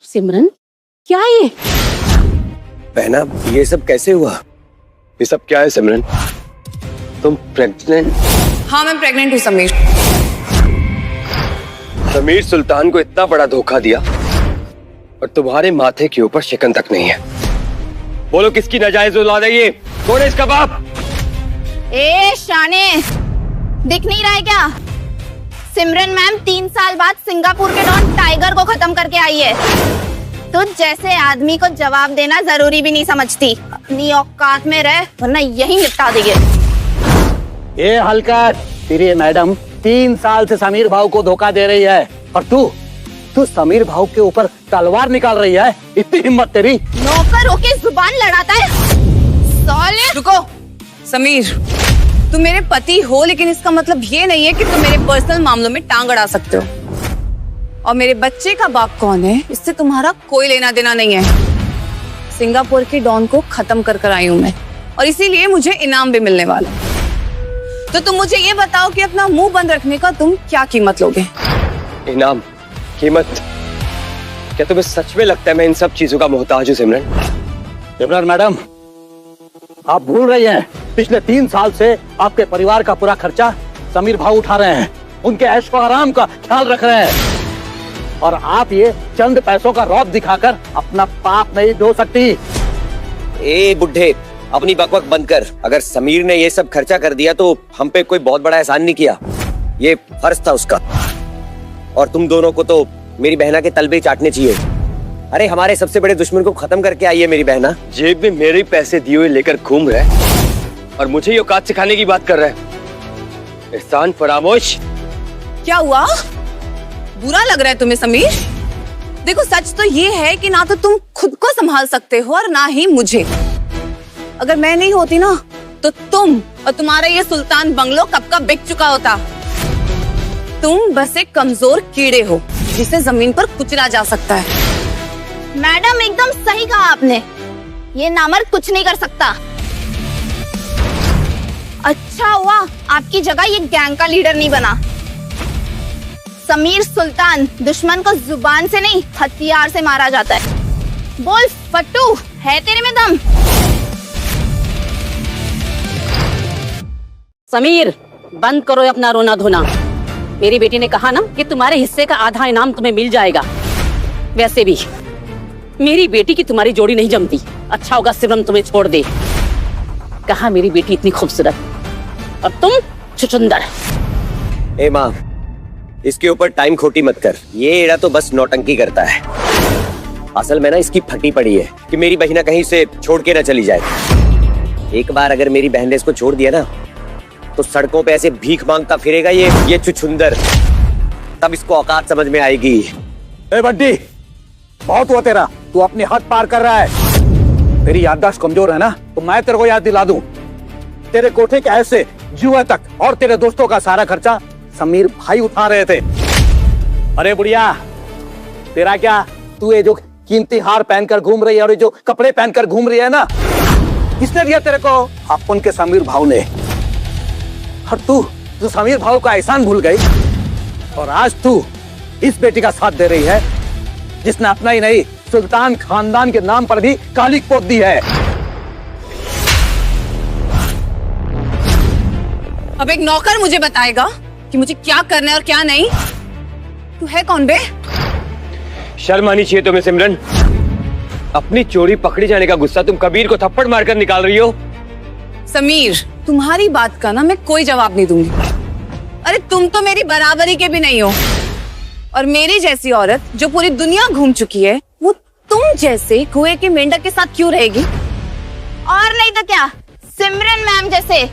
सिमरन, क्या ये? बहना, ये सब कैसे हुआ? ये सब क्या है सिमरन? तुम प्रेग्नेंट? हाँ, मैं प्रेग्नेंट हूँ समीर। समीर सुल्तान को इतना बड़ा धोखा दिया और तुम्हारे माथे के ऊपर शिकन तक नहीं है। बोलो किसकी नाजायज औलाद है ये? कौन है इसका बाप? ए शाने, दिख नहीं रहा है क्या? सिमरन मैम 3 साल बाद सिंगापुर के डॉन टाइगर को खत्म करके आई है। तो जैसे आदमी को जवाब देना जरूरी भी नहीं समझती। अपनी औकात में रह वरना यही निपटा देंगे। ये हलकत, तेरी मैडम 3 साल से समीर भाव को धोखा दे रही है और तू समीर भाव के ऊपर तलवार निकाल रही है। इतनी हिम्मत तेरी? नौकर होके जुबान लड़ाता है साले। रुको समीर, तुम मेरे पति हो लेकिन इसका मतलब ये नहीं है कि तुम मेरे पर्सनल मामलों में टांग अड़ा सकते हो। और मेरे बच्चे का बाप कौन है इससे तुम्हारा कोई लेना देना नहीं है। सिंगापुर के डॉन को खत्म कर आई हूँ मैं, और इसीलिए मुझे इनाम भी मिलने वाला। तो तुम मुझे ये बताओ कि अपना मुंह बंद रखने का तुम क्या कीमत लोगे? इनाम? कीमत? क्या तुम्हें सच में लगता है मैं इन सब चीजों का मोहताज हूँ सिमरन? सिमरन मैडम, आप भूल रही हैं पिछले 3 साल से आपके परिवार का पूरा खर्चा समीर भाव उठा रहे हैं। उनके ऐशो आराम का ख्याल रख रहे हैं और आप ये चंद पैसों का रौब दिखाकर अपना पाप नहीं धो सकती। ए बुड्ढे, अपनी बकबक बंद कर। अगर समीर ने ये सब खर्चा कर दिया तो हम पे कोई बहुत बड़ा एहसान नहीं किया, ये फर्ज था उसका। और तुम दोनों को तो मेरी बहना के तलबे चाटने चाहिए। अरे हमारे सबसे बड़े दुश्मन को खत्म करके आई है मेरी बहना। जेब में मेरे पैसे दिए हुए लेकर घूम रहा है और मुझे ये औकात सिखाने की बात कर रहा है। एहसान फरामोश। क्या हुआ? बुरा लग रहा है तुम्हें समीर? देखो सच तो ये है कि ना तो तुम खुद को संभाल सकते हो और ना ही मुझे। अगर मैं नहीं होती ना तो तुम और तुम्हारा ये सुल्तान बंगलो कब का बिक चुका होता। तुम बस एक कमजोर कीड़े हो जिसे जमीन पर कुचला जा सकता है। मैडम एकदम सही कहा आपने, ये नामर्द कुछ नहीं कर सकता। अच्छा हुआ आपकी जगह ये गैंग का लीडर नहीं बना। समीर सुल्तान दुश्मन को जुबान से नहीं हथियार से मारा जाता है। बोल फट्टू, है तेरे में दम? समीर, बंद करो अपना रोना धोना। मेरी बेटी ने कहा ना कि तुम्हारे हिस्से का आधा इनाम तुम्हें मिल जाएगा। वैसे भी मेरी बेटी की तुम्हारी जोड़ी नहीं जमती। अच्छा होगा सिमरन तुम्हें छोड़ दे। कहा मेरी बेटी इतनी खूबसूरत और तुम छुछुंदर। ए माँ, इसके ऊपर टाइम खोटी मत कर। ये एड़ा तो बस नौटंकी करता है। असल में ना इसकी फटी पड़ी है कि मेरी बहिना कहीं से छोड़ के ना चली जाए। एक बार अगर मेरी बहन ने इसको छोड़ दिया ना तो सड़कों पे ऐसे भीख मांगता फिरेगा ये छुछुंदर। तब इसको औकात समझ में आएगी। ए बड्डी, बहुत हुआ तेरा। तू अपनी हद पार कर रहा है। तेरी याददाश्त कमजोर है ना, तो मैं तेरे को याद दिला दूं। तेरे कोठे के ऐसे जुए तक और तेरे दोस्तों का सारा खर्चा समीर भाई उठा रहे थे। अरे बुढ़िया, तेरा क्या, तू ये जो कीमती हार पहनकर घूम रही है और ये जो कपड़े पहनकर घूम रही है ना, किसने दिया तेरे को? अपन के समीर भाव ने। और तू समीर भाव का एहसान भूल गई और आज तू इस बेटी का साथ दे रही है जिसने अपना ही नहीं सुल्तान खानदान के नाम पर भी काली पोत दी है। अब एक नौकर मुझे बताएगा कि मुझे क्या करना है और क्या नहीं? तू है कौन बे? शर्म आनी चाहिए तुम्हें सिमरन। अपनी चोरी पकड़ी जाने का गुस्सा तुम कबीर को थप्पड़ मारकर निकाल रही हो। समीर, तुम्हारी बात का ना मैं कोई जवाब नहीं दूंगी। अरे तुम तो मेरी बराबरी के भी नहीं हो। और मेरी जैसी औरत जो पूरी दुनिया घूम चुकी है वो तुम जैसे कुएं के मेंढक के साथ क्यों रहेगी? और नहीं तो क्या, सिमरन मैम जैसे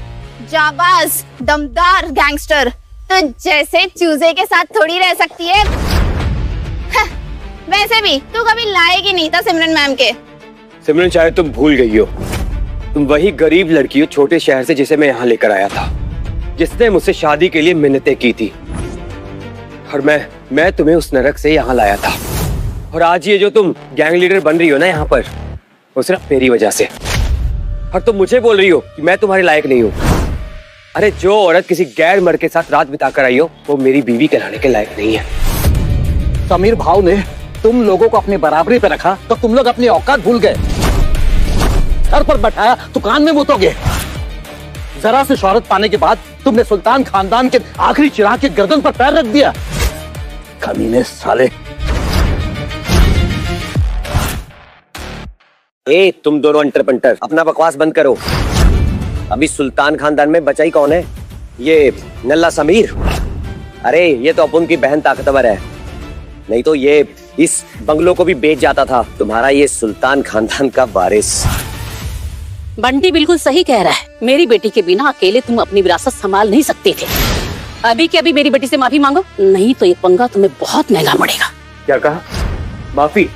जाबाज दमदार गैंगस्टर तो जैसे चूजे के साथ थोड़ी रह सकती है। वैसे भी तू कभी लाएगी नहीं था सिमरन मैम के। सिमरन, शायद तुम भूल गई हो, तुम वही गरीब लड़की हो छोटे शहर से जिसे मैं यहाँ लेकर आया था, जिसने मुझसे शादी के लिए मिन्नतें की थी। और मैं तुम्हें उस नरक से यहाँ लाया था। और आज ये जो तुम गैंग लीडर बन रही हो ना यहाँ पर, वो सिर्फ मेरी वजह से। और तुम मुझे बोल रही हो कि मैं तुम्हारे लायक नहीं हूँ। अरे जो औरत किसी गैर मर्द के साथ रात बिताकर आई हो वो मेरी बीवी कहलाने के लायक नहीं है। समीर भाव ने तुम लोगों को अपनी बराबरी पे रखा तो तुम लोग अपनी औकात भूल गए। सर पर बैठाया तो कान में मुतोगे। जरा से शोहरत पाने के बाद तुमने सुल्तान खानदान के आखिरी चिराग के गर्दन पर पैर रख दिया। कमीने साले। ए तुम दोनों अंटर पंटर अपना बकवास बंद करो। अभी सुल्तान खानदान में बचा ही कौन है? ये नल्ला समीर। अरे ये तो अपन की बहन ताकतवर है, नहीं तो ये इस बंगलों को भी बेच जाता था। तुम्हारा ये सुल्तान खानदान का वारिस। बंटी बिल्कुल सही कह रहा है। मेरी बेटी के बिना अकेले तुम अपनी विरासत संभाल नहीं सकते थे। अभी के अभी मेरी बेटी से माफी मांगो, नहीं तो ये पंगा तुम्हें बहुत महंगा पड़ेगा। क्या कहा? माफी?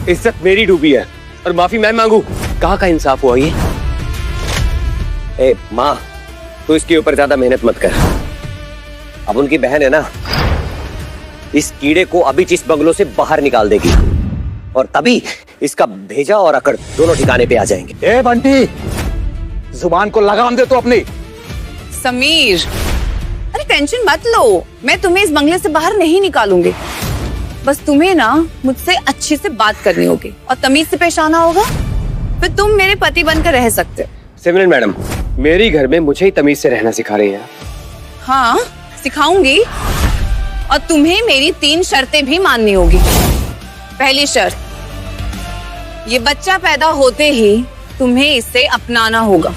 इज्जत मेरी डूबी है और माफी मैं मांगू? कहाँ का इंसाफ हुआ ये? ए माँ, तू इसके ऊपर ज्यादा मेहनत मत कर। अब उनकी बहन है ना, इस कीड़े को अभी इस बंगलों से बाहर निकाल देगी और तभी इसका भेजा और अकड़ दोनों ठिकाने पे आ जाएंगे। ए बंटी, जुबान को लगाम दे तो अपनी। समीर, अरे टेंशन मत लो, मैं तुम्हें इस बंगले से बाहर नहीं निकालूंगी। बस तुम्हें ना मुझसे अच्छे से बात करनी होगी और तमीज से पेश आना होगा, फिर तुम मेरे पति बनकर रह सकते हो। सिमरन मैडम, मेरी घर में मुझे ही तमीज से रहना सिखा रही है। हाँ, सिखाऊंगी और तुम्हें मेरी 3 शर्तें भी माननी होगी। पहली शर्त, ये बच्चा पैदा होते ही तुम्हें इसे अपनाना होगा।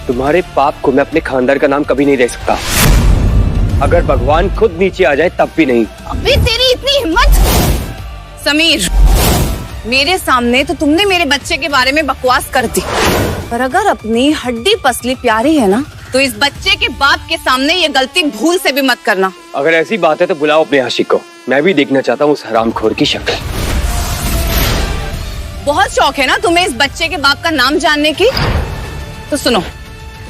तुम्हारे पाप को मैं अपने खानदान का नाम कभी नहीं दे सकता। अगर भगवान खुद नीचे आ जाए तब भी नहीं। अबे तेरी इतनी हिम्मत! समीर, मेरे सामने तो तुमने मेरे बच्चे के बारे में बकवास कर दी, पर अगर अपनी हड्डी पसली प्यारी है ना, तो इस बच्चे के बाप के सामने ये गलती भूल से भी मत करना। अगर ऐसी बात है तो बुलाओ अपने आशिक को, मैं भी देखना चाहता हूँ उस हरामखोर की शक्ल। बहुत शौक है ना तुम्हें इस बच्चे के बाप का नाम जानने की? तो सुनो,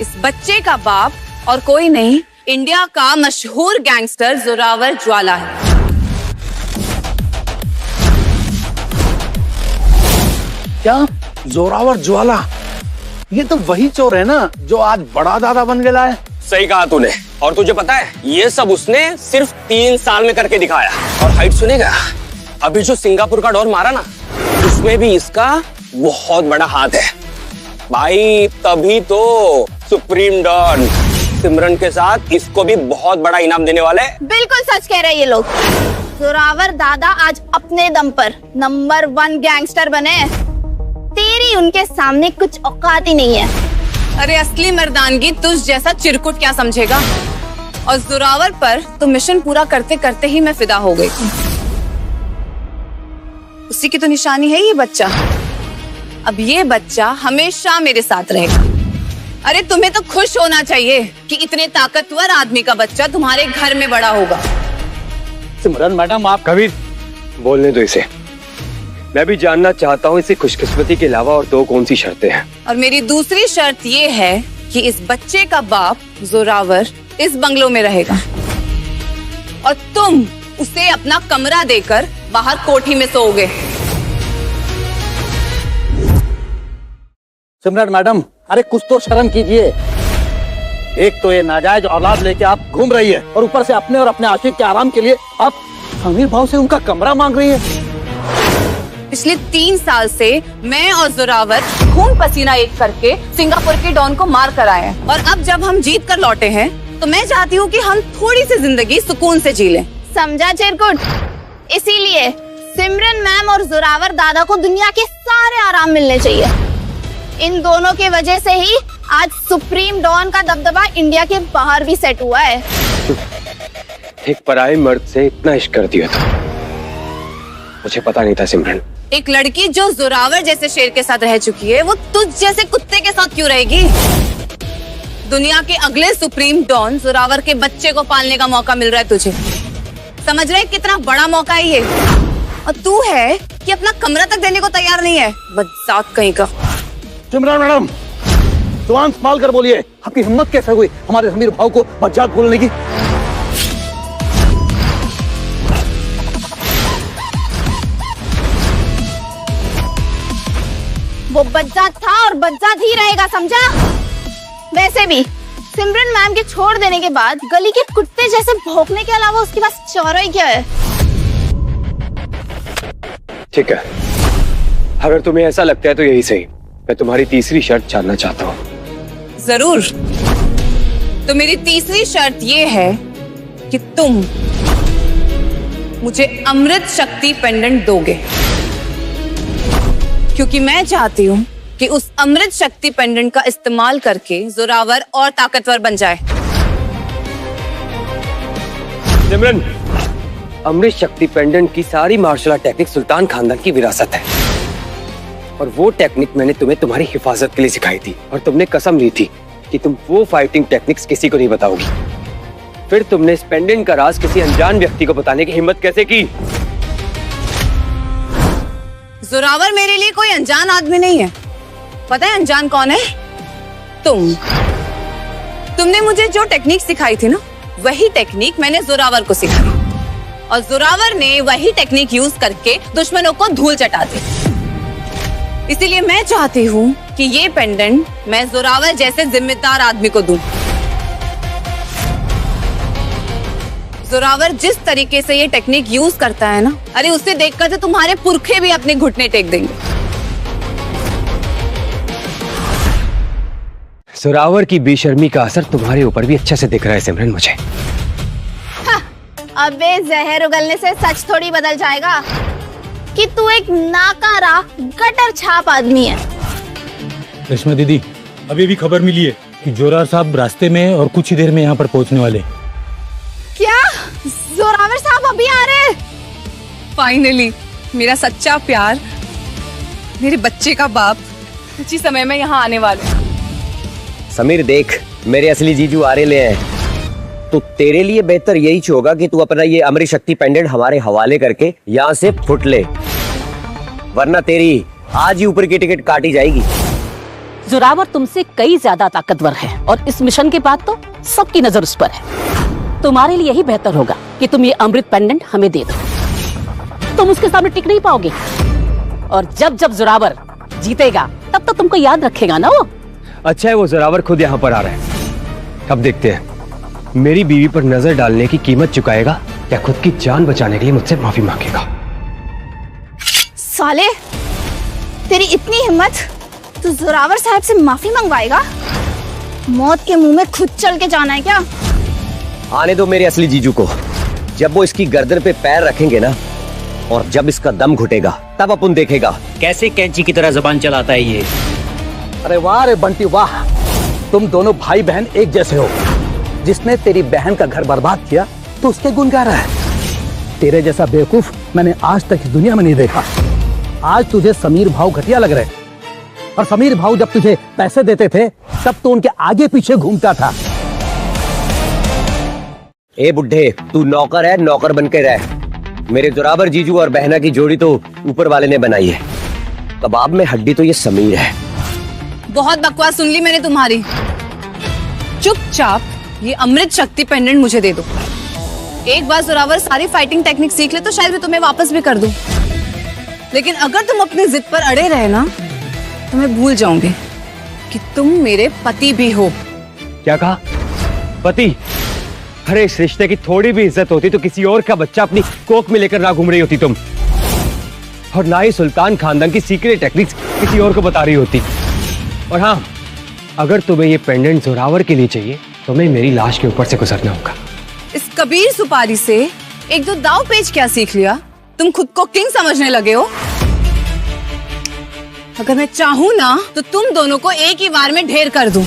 इस बच्चे का बाप और कोई नहीं, इंडिया का मशहूर गैंगस्टर जोरावर ज्वाला है। क्या? जोरावर ज्वाला? ये तो वही चोर है ना जो आज बड़ा दादा बन गया है। सही कहा तूने। और तुझे पता है, ये सब उसने सिर्फ 3 साल में करके दिखाया। और हाइट सुनेगा, अभी जो सिंगापुर का डॉन मारा ना, उसमें भी इसका बहुत बड़ा हाथ है भाई। तभी तो सुप्रीम डॉन सिमरन के साथ इसको भी बहुत बड़ा इनाम देने वाले। बिल्कुल सच कह रहे हैं ये लोग। जोरावर दादा आज अपने दम पर नंबर 1 गैंगस्टर बने। तेरी उनके सामने कुछ औकात ही नहीं है। अरे असली मर्दानगी तुझ जैसा चिरकुट क्या समझेगा। और जोरावर पर तो मिशन पूरा करते करते ही मैं फिदा हो गई। उसी की तो निशानी है ये बच्चा। अब ये बच्चा हमेशा मेरे साथ रहेगा। अरे तुम्हें तो खुश होना चाहिए कि इतने ताकतवर आदमी का बच्चा तुम्हारे घर में बड़ा होगा। सिमरन मैडम, आप कबीर, बोलने दो इसे। मैं भी जानना चाहता हूँ इसे खुशकिस्मती के अलावा और 2 कौन सी शर्तें हैं। और मेरी दूसरी शर्त ये है कि इस बच्चे का बाप जोरावर इस बंगलों में रहेगा और तुम उसे अपना कमरा देकर बाहर कोठी में सोओगे। सिमरन मैडम, अरे कुछ तो शर्म कीजिए। एक तो ये नाजायज औलाद लेके आप घूम रही है और ऊपर से अपने और अपने आशिक के आराम के लिए आप समीर भाव से उनका कमरा मांग रही है। पिछले 3 साल से मैं और जोरावर खून पसीना एक करके सिंगापुर के डॉन को मार कर आए हैं। और अब जब हम जीत कर लौटे हैं तो मैं चाहती हूँ कि हम थोड़ी सी जिंदगी सुकून से जी लें। समझा चिरकुट? इसीलिए सिमरन मैम और जोरावर दादा को दुनिया के सारे आराम मिलने चाहिए। इन दोनों के वजह से ही आज सुप्रीम डॉन का दबदबा इंडिया के बाहर भी सेट हुआ है। एक पराये मर्द से इतना इश्क कर दिया था, मुझे पता नहीं था सिमरन। एक लड़की जो जोरावर जैसे शेर के साथ रह चुकी है, वो तुझ जैसे कुत्ते के साथ क्यों रहेगी? दुनिया के अगले सुप्रीम डॉन जोरावर के बच्चे को पालने का मौका मिल रहा है तुझे। समझ रहे कितना बड़ा मौका है ये? और तू है कि अपना कमरा तक देने को तैयार नहीं है, बदजात कहीं का। सिमरन मैडम, जुबान संभाल कर बोलिए। आपकी हिम्मत कैसे हुई हमारे समीर भाव को बच्चात बोलने की? वो बच्चा था और बच्चा ही रहेगा, समझा? वैसे भी सिमरन मैम के छोड़ देने के बाद गली के कुत्ते जैसे भौंकने के अलावा उसके पास चारा ही क्या है? ठीक है, अगर तुम्हें ऐसा लगता है तो यही सही। मैं तुम्हारी तीसरी शर्त जानना चाहता हूँ। जरूर। तो मेरी तीसरी शर्त ये है कि तुम मुझे अमृत शक्ति पेंडेंट दोगे, क्योंकि मैं चाहती हूं कि उस अमृत शक्ति पेंडेंट का इस्तेमाल करके जोरावर और ताकतवर बन जाए। सिमरन, अमृत शक्ति पेंडेंट की सारी मार्शल आर्ट टेक्निक सुल्तान खानदान की विरासत है, और वो टेक्निक मैंने तुम्हें तुम्हारी हिफाजत के लिए सिखाई थी, और तुमने कसम ली थी कि तुम वो फाइटिंग टेक्निक्स किसी को नहीं बताओगी। फिर तुमने इस पेंडेंट का राज किसी अनजान व्यक्ति को बताने की हिम्मत कैसे की? जोरावर मेरे लिए कोई अनजान आदमी नहीं है। पता है अनजान कौन है? तुमने मुझे जो टेक्निक सिखाई थी ना, वही टेक्निक मैंने जोरावर को सिखाई, और जोरावर ने वही टेक्निक यूज करके दुश्मनों को धूल चटा दी। इसीलिए मैं चाहती हूँ कि ये पेंडेंट मैं जोरावर जैसे जिम्मेदार आदमी को दूं। जोरावर जिस तरीके से ये टेक्निक यूज करता है ना, अरे उसे देखकर तो तुम्हारे पुरखे भी अपने घुटने टेक देंगे। जोरावर की बेशर्मी का असर तुम्हारे ऊपर भी अच्छे से दिख रहा है सिमरन मुझे। अबे जहर उगलने से सच थोड़ी बदल जाएगा कि तू एक नाकारा गटर छाप आदमी है। रेशमा दीदी, अभी भी खबर मिली है कि जोरावर साहब रास्ते में और कुछ ही देर में यहाँ पर पहुँचने वाले। क्या जोरावर साहब अभी आ रहे हैं? फाइनली मेरा सच्चा प्यार, मेरे बच्चे का बाप कुछ ही समय में यहाँ आने वाले। समीर देख, मेरे असली जीजू आ रहे हैं, तो तेरे लिए बेहतर यही होगा कि तू अपना ये अमृत शक्ति पेंडेंट हमारे हवाले करके यहाँ से फुट ले, वरना तेरी आज ही ऊपर की टिकट काटी जाएगी। जोरावर तुमसे कई ज्यादा ताकतवर है, और इस मिशन के बाद तो सबकी नजर उस पर है। तुम्हारे लिए यही बेहतर होगा कि तुम ये अमृत पेंडेंट हमें दे दो। तुम उसके सामने टिक नहीं पाओगे, और जब जब जोरावर जीतेगा तब तो तुमको याद रखेगा ना वो। अच्छा है वो जोरावर खुद यहाँ पर आ रहा है। अब देखते हैं मेरी बीवी पर नजर डालने की कीमत चुकाएगा या खुद की जान बचाने के लिए मुझसे माफी मांगेगा। साले, तेरी इतनी हिम्मत, तू जोरावर साहब से माफी मंगवाएगा? मौत के मुंह में खुद चल के जाना है क्या? आने दो मेरे असली जीजू को। जब वो इसकी गर्दन पे पैर रखेंगे ना, और जब इसका दम घुटेगा, तब अपन देखेगा कैसे कैंची की तरह जबान चलाता है ये। अरे वाह रे बंटी वाह, तुम दोनों भाई बहन एक जैसे हो। जिसने तेरी बहन का घर बर्बाद किया तो उसके गुण गा रहा है। तेरे जैसा बेवकूफ मैंने आज तक इस दुनिया में नहीं देखा। आज तुझे समीर भाव घटिया लग रहे, और समीर भाव जब तुझे पैसे देते थे तब तो उनके आगे पीछे घूमता था। ए बुड्ढे, तू नौकर है, नौकर बन के रह। मेरे जोरावर जीजू और बहना की जोड़ी तो ऊपर वाले ने बनाई है, कबाब में हड्डी तो ये समीर है। बहुत बकवास सुन ली मैंने तुम्हारी। चुपचाप ये अमृत शक्ति पेंडेंट मुझे दे दो। एक बार जोरावर सारी फाइटिंग टेक्निक सीख ले तो शायद मैं तुम्हें वापस भी कर दूं। लेकिन अगर तुम अपनी जिद पर अड़े रहे ना, तो मैं भूल जाऊंगी कि तुम मेरे पति भी हो। क्या कहा? पति? अरे इस रिश्ते की थोड़ी भी इज्जत होती तो किसी और का बच्चा अपनी कोख में लेकर ना घूम रही होती तुम, और ना ही सुल्तान खानदान की सीक्रेट टेक्निक्स किसी और को बता रही होती। और हाँ, अगर तुम्हें ये पेंडेंट जोरावर के लिए चाहिए तो मैं मेरी लाश के ऊपर से गुजरना होगा। इस कबीर सुपारी से एक दो दाव पेच क्या सीख लिया? तुम खुद को किंग समझने लगे हो। अगर मैं चाहूं ना तो तुम दोनों को एक ही बार में ढेर कर दूं।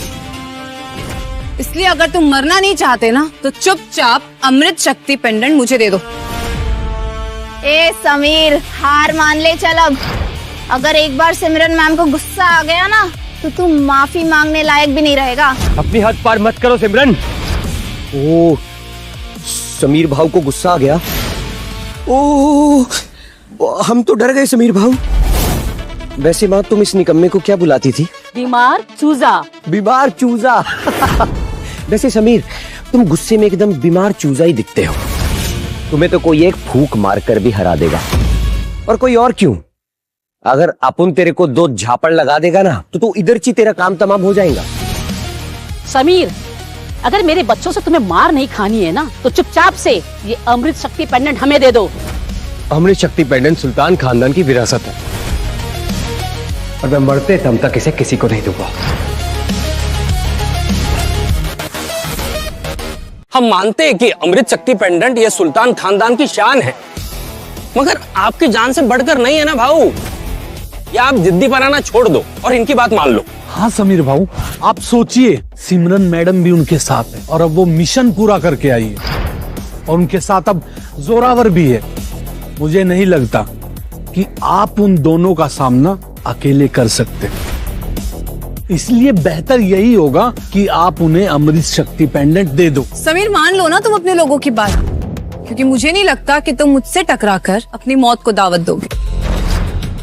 इसलिए अगर तुम मरना नहीं चाहते ना, तो चुपचाप अमृत शक्ति पेंडेंट मुझे दे दो। ए समीर, हार मान ले चल अब। अगर एक बार सिमरन मैम को गुस्सा आ गया ना, तो तू माफी मांगने लायक भी नहीं रहेगा। अपनी हद पार मत करो सिमरन। ओ, समीर भाव को गुस्सा आ गया। ओ, हम तो डर गए समीर भाव। वैसे माँ, तुम इस निकम्मे को क्या बुलाती थी? बीमार चूजा। बीमार चूजा। वैसे समीर, तुम गुस्से में एकदम बीमार चूजा ही दिखते हो। तुम्हें तो कोई एक फूंक मारकर भी हरा देगा, और कोई और क्यों। अगर अपन तेरे को 2 झापड़ लगा देगा ना, तो तू इधर ची तेरा काम तमाम हो जाएगा। समीर, अगर मेरे बच्चों से तुम्हें मार नहीं खानी है ना, तो चुपचाप से ये अमृत शक्ति पेंडेंट हमें दे दो, अमृत शक्ति पेंडेंट सुल्तान खानदान की विरासत है और मैं मरते दम तक इसे किसी को नहीं दूंगा। हम मानते हैं कि अमृत शक्ति पेंडेंट ये सुल्तान खानदान की शान है, मगर आपकी जान से बढ़कर नहीं है ना भाऊ। या आप जिद्दी बनाना छोड़ दो और इनकी बात मान लो। हाँ समीर भाऊ, आप सोचिए, सिमरन मैडम भी उनके साथ है और अब वो मिशन पूरा करके आई है और उनके साथ अब जोरावर भी है। मुझे नहीं लगता कि आप उन दोनों का सामना अकेले कर सकते, इसलिए बेहतर यही होगा कि आप उन्हें अमृत शक्ति पेंडेंट दे दो। समीर मान लो ना तुम अपने लोगों की बात, क्योंकि मुझे नहीं लगता कि तुम मुझसे टकराकर अपनी मौत को दावत दोगे,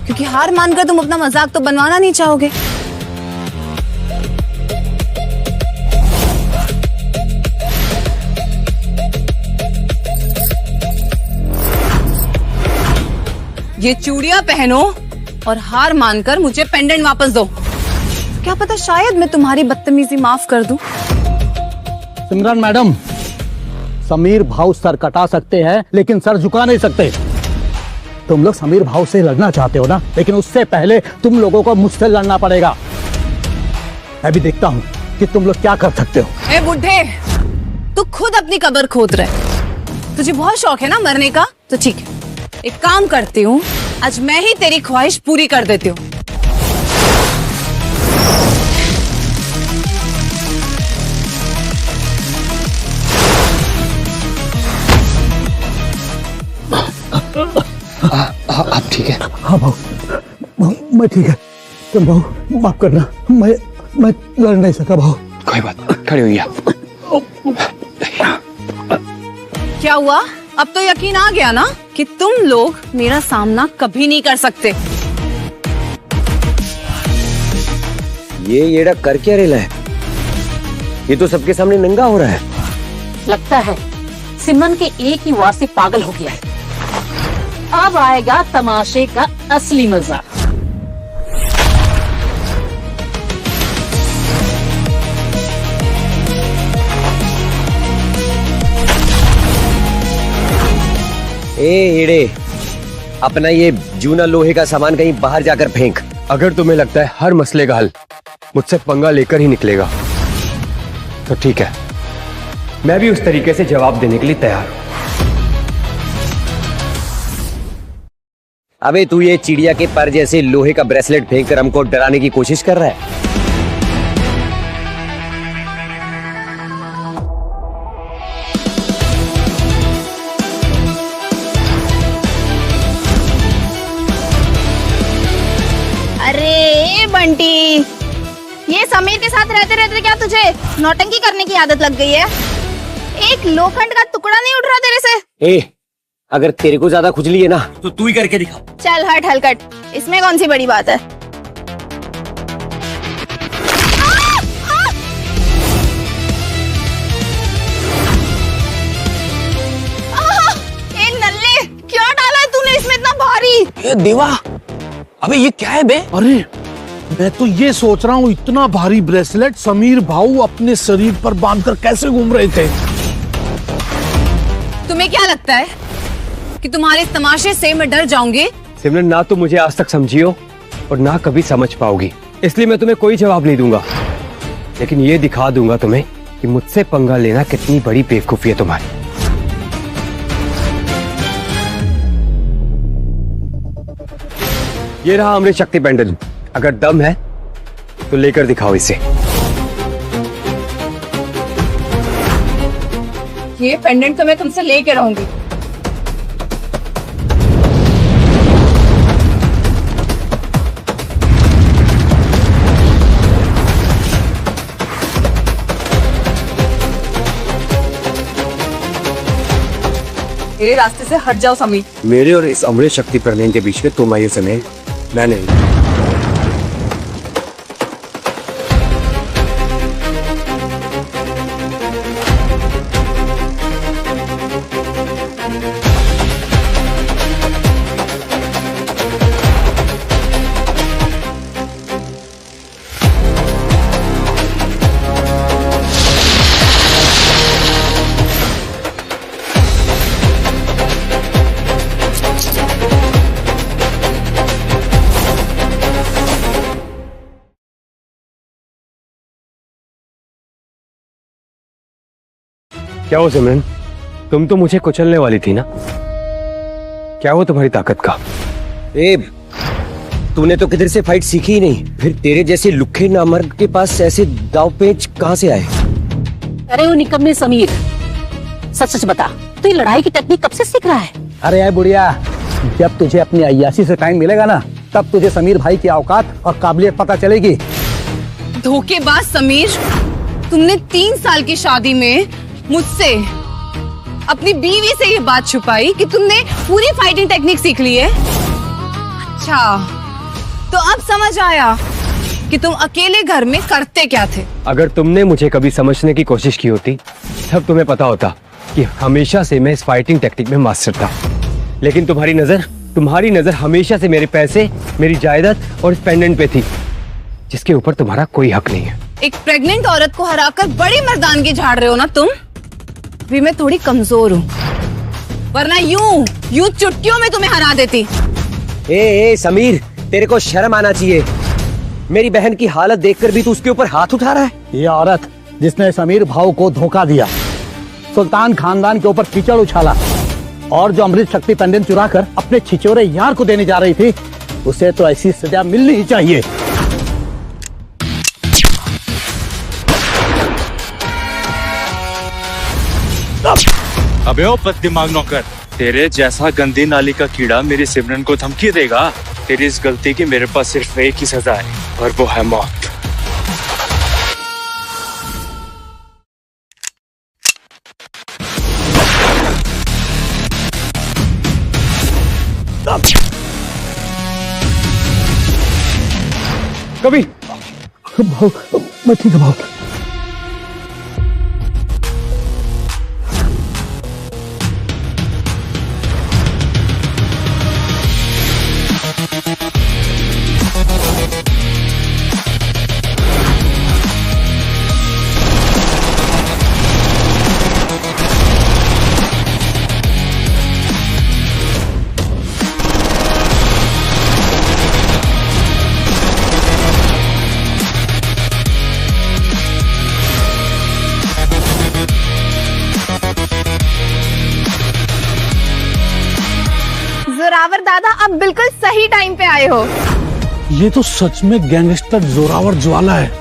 क्योंकि हार मानकर तुम अपना मजाक तो बनवाना नहीं चाहोगे। ये चूड़ियां पहनो और हार मानकर मुझे पेंडेंट वापस दो। क्या पता शायद मैं तुम्हारी बदतमीजी माफ कर दूं। सिमरन मैडम, समीर भाऊ सर कटा सकते हैं लेकिन सर झुका नहीं सकते। तुम लोग समीर भाऊ से लड़ना चाहते हो ना, लेकिन उससे पहले तुम लोगों को मुझसे लड़ना पड़ेगा। मैं भी देखता हूँ कि तुम लोग क्या कर सकते हो। ए बुढ़े, तू खुद अपनी कब्र खोद रहे। तुझे बहुत शौक है ना मरने का, तो ठीक है, एक काम करती हूँ, आज मैं ही तेरी ख्वाहिश पूरी कर देती हूँ। आप ठीक है? हाँ भाऊ, मैं ठीक है। तुम भाऊ माफ करना, मैं लड़ नहीं सका भाऊ। कोई बात, खड़ी हुई आप। क्या हुआ? अब तो यकीन आ गया ना कि तुम लोग मेरा सामना कभी नहीं कर सकते। ये येड़ा कर क्या रेला है? ये तो सबके सामने नंगा हो रहा है। लगता है सिमरन के एक ही वार से पागल हो गया है। अब आएगा तमाशे का असली मजा। ए येड़े, अपना ये जूना लोहे का सामान कहीं बाहर जाकर फेंक। अगर तुम्हें लगता है हर मसले का हल मुझसे पंगा लेकर ही निकलेगा तो ठीक है, मैं भी उस तरीके से जवाब देने के लिए तैयार हूं। अबे तू ये चिड़िया के पर जैसे लोहे का ब्रेसलेट फेंक कर हमको डराने की कोशिश कर रहा है। अरे बंटी, ये समीर के साथ रहते रहते क्या तुझे नौटंकी करने की आदत लग गई है? एक लोखंड का टुकड़ा नहीं उठ रहा तेरे से। ए, अगर तेरे को ज्यादा खुजली है ना तो तू ही करके दिखा। चल हट हलकट, इसमें कौन सी बड़ी बात है? ए नल्ले, क्यों डाला है तूने इसमें इतना भारी? ये देवा, अबे ये क्या है बे? अरे मैं तो ये सोच रहा हूँ, इतना भारी ब्रेसलेट समीर भाऊ अपने शरीर पर बांधकर कैसे घूम रहे थे। तुम्हें क्या लगता है कि तुम्हारे इस तमाशे से मैं डर जाऊंगी? सिमरन, ना तो मुझे आज तक समझी हो और ना कभी समझ पाओगी, इसलिए मैं तुम्हें कोई जवाब नहीं दूंगा, लेकिन ये दिखा दूंगा तुम्हें कि मुझसे पंगा लेना कितनी बड़ी बेवकूफी है तुम्हारी। ये रहा अमृत शक्ति पेंडेंट, अगर दम है तो लेकर दिखाओ इसे। ये पेंडेंट तो मैं तुमसे लेके रहूंगी। मेरे रास्ते से हट जाओ समीर। मेरे और इस अमृत शक्ति पेंडेंट के बीच में तुम आइए समय, मैं नहीं। क्या हो सिमरन, तुम तो मुझे कुचलने वाली थी ना? क्या हो तुम्हारी ताकत का? ए, तूने तो किधर से फाइट सीखी ही नहीं, फिर तेरे जैसे लुखे नामर्द के पास ऐसे दाव पेच कहाँ से आए? अरे वो निकम्मे समीर, सच सच बता, तो ये लड़ाई की टेक्निक कब से सीख रहा है? अरे यार बुढ़िया, जब तुझे अपनी अय्याशी से टाइम मिलेगा ना, तब तुझे समीर भाई की औकात और काबिलियत पता चलेगी। धोखेबाज समीर, तुमने 3 साल की शादी में मुझसे अपनी बीवी से ये बात छुपाई कि तुमने पूरी फाइटिंग टेक्निक सीख ली है। अच्छा, तो अब समझ आया कि तुम अकेले घर में करते क्या थे। अगर तुमने मुझे कभी समझने की कोशिश की होती, तब तुम्हें पता होता कि हमेशा से मैं इस फाइटिंग टेक्निक में मास्टर था। लेकिन तुम्हारी नजर हमेशा से मेरे पैसे, मेरी जायदाद और इस पेंडेंट पे थी, जिसके ऊपर तुम्हारा कोई हक नहीं है। एक प्रेग्नेंट औरत को हराकर बड़ी मर्दानगी झाड़ रहे हो ना तुम। भी मैं थोड़ी कमजोर हूँ, वरना यूं चुटकियों में तुम्हें हरा देती। ए समीर, तेरे को शर्म आना चाहिए। मेरी बहन की हालत देखकर भी तू उसके ऊपर हाथ उठा रहा है। ये औरत जिसने समीर भाव को धोखा दिया, सुल्तान खानदान के ऊपर कीचड़ उछाला और जो अमृत शक्ति पेंडेंट चुरा कर अपने छिचोरे यार को देने जा रही थी, उसे तो ऐसी सजा मिलनी ही चाहिए। अबे ओ बददिमाग नौकर, तेरे जैसा गंदी नाली का कीड़ा मेरी सिमरन को धमकी देगा? तेरी इस गलती की मेरे पास सिर्फ एक ही सजा है, और वो है मौत। कभी मच्छी दबाओ। जोरावर दादा, आप बिल्कुल सही टाइम पे आए हो। ये तो सच में गैंगस्टर जोरावर ज्वाला है।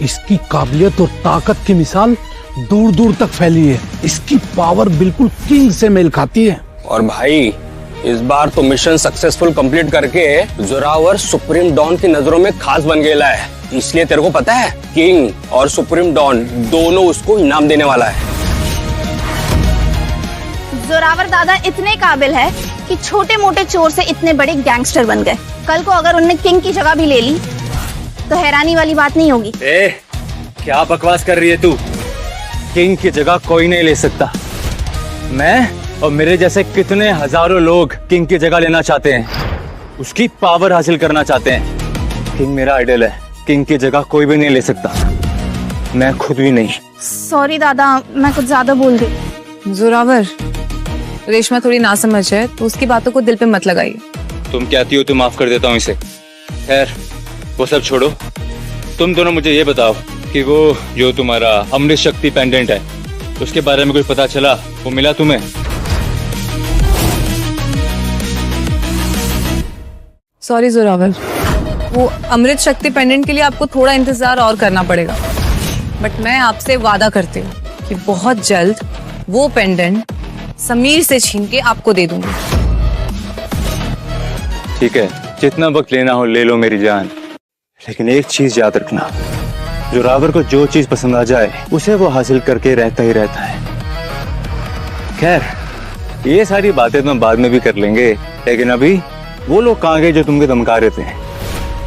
इसकी काबिलियत और ताकत की मिसाल दूर दूर तक फैली है। इसकी पावर बिल्कुल किंग से मेल खाती है। और भाई, इस बार तो मिशन सक्सेसफुल कंप्लीट करके जोरावर सुप्रीम डॉन की नजरों में खास बन गया है। इसलिए तेरे को पता है, किंग और सुप्रीम डॉन दोनों उसको इनाम देने वाला है। जोरावर दादा इतने काबिल है कि छोटे मोटे चोर से इतने बड़े गैंगस्टर बन गए। कल को अगर उनने किंग की जगह भी ले ली तो हैरानी वाली बात नहीं होगी। क्या बकवास कर रही है तू? किंग की जगह कोई नहीं ले सकता। मैं और मेरे जैसे कितने हजारों लोग किंग की जगह लेना चाहते हैं, उसकी पावर हासिल करना चाहते हैं। किंग मेरा आइडल है, किंग की जगह कोई भी नहीं ले सकता, मैं खुद भी नहीं। सॉरी दादा, मैं कुछ ज्यादा बोल दी। जोरावर, रेशमा थोड़ी नासमझ है, तो उसकी बातों को दिल पे मत लगाइए। तुम कहती हो तो माफ कर देता हूँ इसे। खैर, वो सब छोड़ो, तुम दोनों मुझे ये बताओ कि वो जो तुम्हारा अमृत शक्ति पेंडेंट है, उसके बारे में कुछ पता चला? वो मिला तुम्हें? सॉरी जोरावर, वो अमृत शक्ति पेंडेंट के लिए आपको थोड़ा इंतजार और करना पड़ेगा। बट मैं आपसे वादा करती हूँ कि बहुत जल्द वो पेंडेंट समीर से छीन के आपको दे दूंगी। ठीक है, जितना वक्त लेना हो ले लो मेरी जान, लेकिन एक चीज याद रखना, जोरावर को जो चीज पसंद आ जाए उसे वो हासिल करके रहता ही रहता है। खैर, ये सारी बातें तो बाद में भी कर लेंगे, लेकिन अभी वो लोग कहाँ गए जो तुमको धमका रहे थे?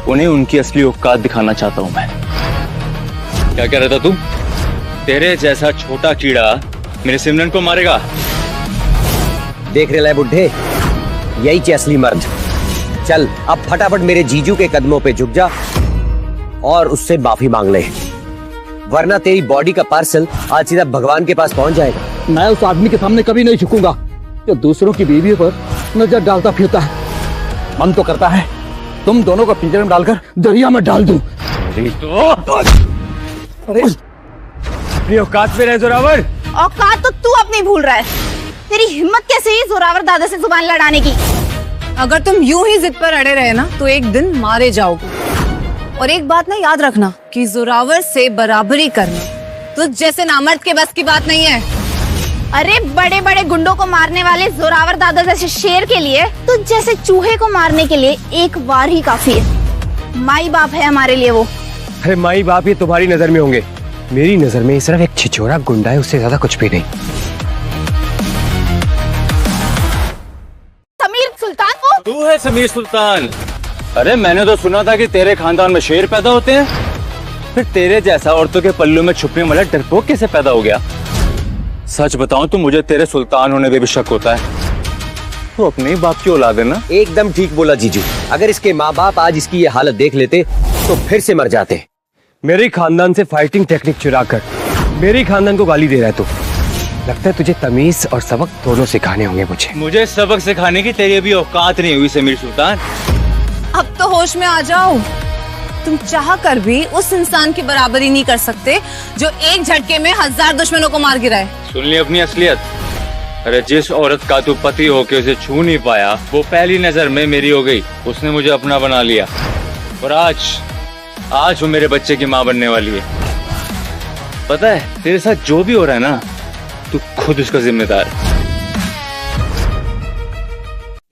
उन्हें उनकी असली औकात दिखाना चाहता हूँ मैं। क्या कह रहा था तू? तेरे जैसा छोटा कीड़ा मेरे सिमरन को मारेगा? देख रहे है बुढ़े, यही चे असली मर्द। चल अब फटाफट मेरे जीजू के कदमों पे झुक जा और उससे माफी मांग ले, वरना तेरी बॉडी का पार्सल आज सीधा भगवान के पास पहुंच जाएगा। मैं उस आदमी के सामने कभी नहीं झुकूंगा जो दूसरों की बीवी पर नजर डालता फिरता है। मन तो करता है तुम दोनों को पिंजरे में डालकर दरिया में डाल दूं। अपनी औकात में रह जोरावर। औकात तो तू अपनी भूल रहा है। तेरी हिम्मत कैसे हुई जोरावर दादा से जुबान लड़ाने की? अगर तुम यूं ही जिद पर अड़े रहे ना तो एक दिन मारे जाओगे। और एक बात ना याद रखना कि जोरावर से बराबरी करना तो जैसे नामर्द के बस की बात नहीं है। अरे बड़े बड़े गुंडों को मारने वाले जोरावर दादा जैसे शेर के लिए तो जैसे चूहे को मारने के लिए एक वार ही काफी है। माई बाप है हमारे लिए वो। अरे माई बाप ये तुम्हारी नजर में होंगे, मेरी नजर में ये सिर्फ एक छिछोरा गुंडा है, उससे ज्यादा कुछ भी नहीं। समीर सुल्तान वो तू है समीर सुल्तान? अरे मैंने तो सुना था कि तेरे खानदान में शेर पैदा होते हैं, फिर तेरे जैसा औरतों के पल्लू में छुपने वाला डरपोक कैसे पैदा हो गया? सच बताऊं तो मुझे तेरे सुल्तान होने पे भी शक होता है। तो अपने ही बाप की औलाद है ना? एकदम ठीक बोला जीजू। अगर इसके माँ बाप आज इसकी ये हालत देख लेते तो फिर से मर जाते। मेरे खानदान से फाइटिंग टेक्निक चुरा कर मेरे खानदान को गाली दे रहा है तू। लगता है तुझे तमीज और सबक दोनों सिखाने होंगे मुझे सबक सिखाने की तेरी अभी औकात नहीं हुई समीर सुल्तान। अब तो होश में आ जाओ। तुम चाह कर भी उस इंसान की बराबरी नहीं कर सकते जो एक झटके में 1000 दुश्मनों को मार गिराए। सुन ली अपनी असलियत। अरे जिस औरत का तू पति होके उसे छू नहीं पाया वो पहली नजर में मेरी हो गई, उसने मुझे अपना बना लिया और आज वो मेरे बच्चे की माँ बनने वाली है। पता है तेरे साथ जो भी हो रहा है ना, तू खुद उसका जिम्मेदार है।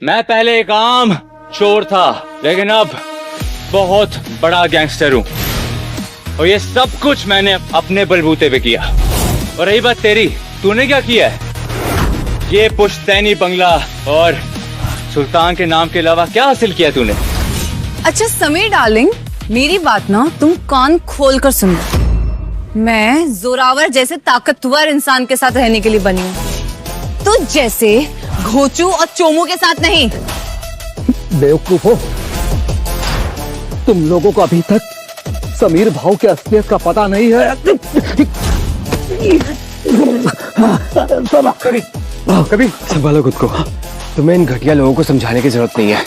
मैं पहले एक आम चोर था लेकिन अब बहुत बड़ा गैंगस्टर हूँ और ये सब कुछ मैंने अपने बलबूते पे किया। और रही बात तेरी, तूने क्या किया है? ये पुश्तैनी बंगला और सुल्तान के नाम के अलावा क्या हासिल किया तूने? अच्छा समीर डार्लिंग, मेरी बात ना तुम कान खोल कर सुन लो। मैं जोरावर जैसे ताकतवर इंसान के साथ रहने के लिए बनी हूँ, तो जैसे घोचू और चोमू के साथ नहीं। बेवकूफ हो तुम लोगों को, अभी तक समीर भाव के असलियत का पता नहीं है। कभी संभालो खुद को, तुम्हें इन घटिया लोगों को समझाने की जरूरत नहीं है।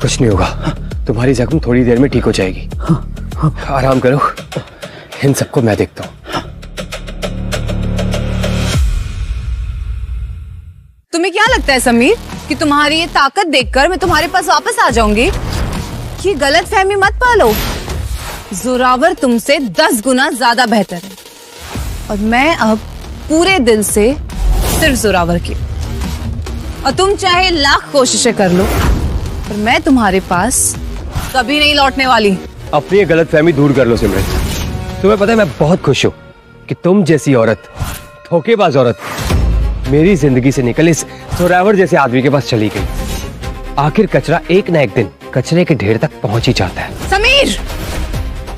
कुछ नहीं होगा, तुम्हारी जख्म थोड़ी देर में ठीक हो जाएगी। आराम करो, इन सबको मैं देखता हूँ। तुम्हें क्या लगता है समीर कि तुम्हारी ये ताकत देखकर मैं तुम्हारे पास वापस आ जाऊंगी? ये गलत फहमी मत पालो। जोरावर तुमसे 10 गुना ज्यादा बेहतर है और मैं अब पूरे दिल से सिर्फ जोरावर की। और तुम चाहे लाख कोशिशें कर लो पर मैं तुम्हारे पास कभी नहीं लौटने वाली। अपनी ये गलत फहमी दूर कर लो सिमरन। तुम्हें पता है मैं बहुत खुश हूँ कि तुम जैसी औरत, धोखेबाज औरत, मेरी जिंदगी से निकल इस जोरावर जैसे आदमी के पास चली गई। आखिर कचरा एक ना एक दिन कचरे के ढेर तक पहुंच ही जाता है। समीर,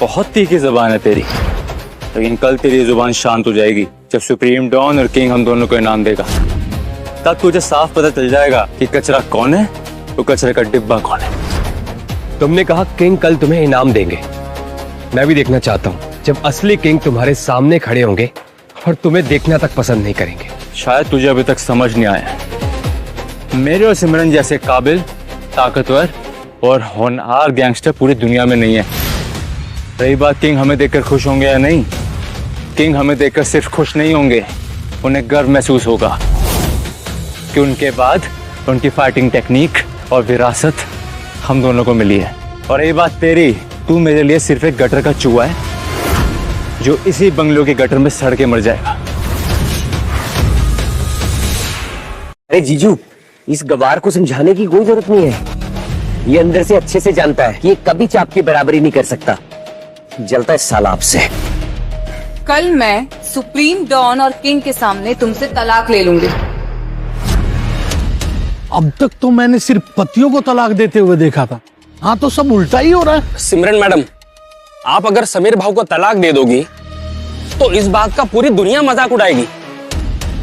बहुत तीखी जुबान है तेरी, लेकिन कल तेरी जुबान शांत हो जाएगी जब सुप्रीम डॉन और किंग हम दोनों को इनाम देगा। तब तुझे साफ पता चल जाएगा कि कचरा कौन है तो कचरे का डिब्बा कौन है। तुमने कहा किंग कल तुम्हें इनाम देंगे, मैं भी देखना चाहता हूँ जब असली किंग तुम्हारे सामने खड़े होंगे और तुम्हें देखना तक पसंद नहीं करेंगे। शायद तुझे अभी तक समझ नहीं आया, मेरे और सिमरन जैसे काबिल, ताकतवर और होनहार गैंगस्टर पूरी दुनिया में नहीं है। रही बात किंग हमें देखकर खुश होंगे या नहीं, किंग हमें देखकर सिर्फ खुश नहीं होंगे, उन्हें गर्व महसूस होगा कि उनके बाद उनकी फाइटिंग टेक्निक और विरासत हम दोनों को मिली है। और रही बात तेरी, तू मेरे लिए सिर्फ एक गटर का चूहा है जो इसी बंगलों के गटर में सड़ के मर जाएगा। अरे जीजू, इस गवार को समझाने की कोई जरूरत नहीं है। ये अंदर से अच्छे से जानता है कि ये कभी चाप की बराबरी नहीं कर सकता। जलता है साला आपसे। कल मैं सुप्रीम डॉन और किंग के सामने तुमसे तलाक ले लूंगी। अब तक तो मैंने सिर्फ पतियों को तलाक देते हुए देखा था, हाँ तो सब उल्टा ही हो रहा है। सिमरन मैडम, आप अगर समीर भाव को तलाक दे दोगी तो इस बात का पूरी दुनिया मजाक उड़ाएगी।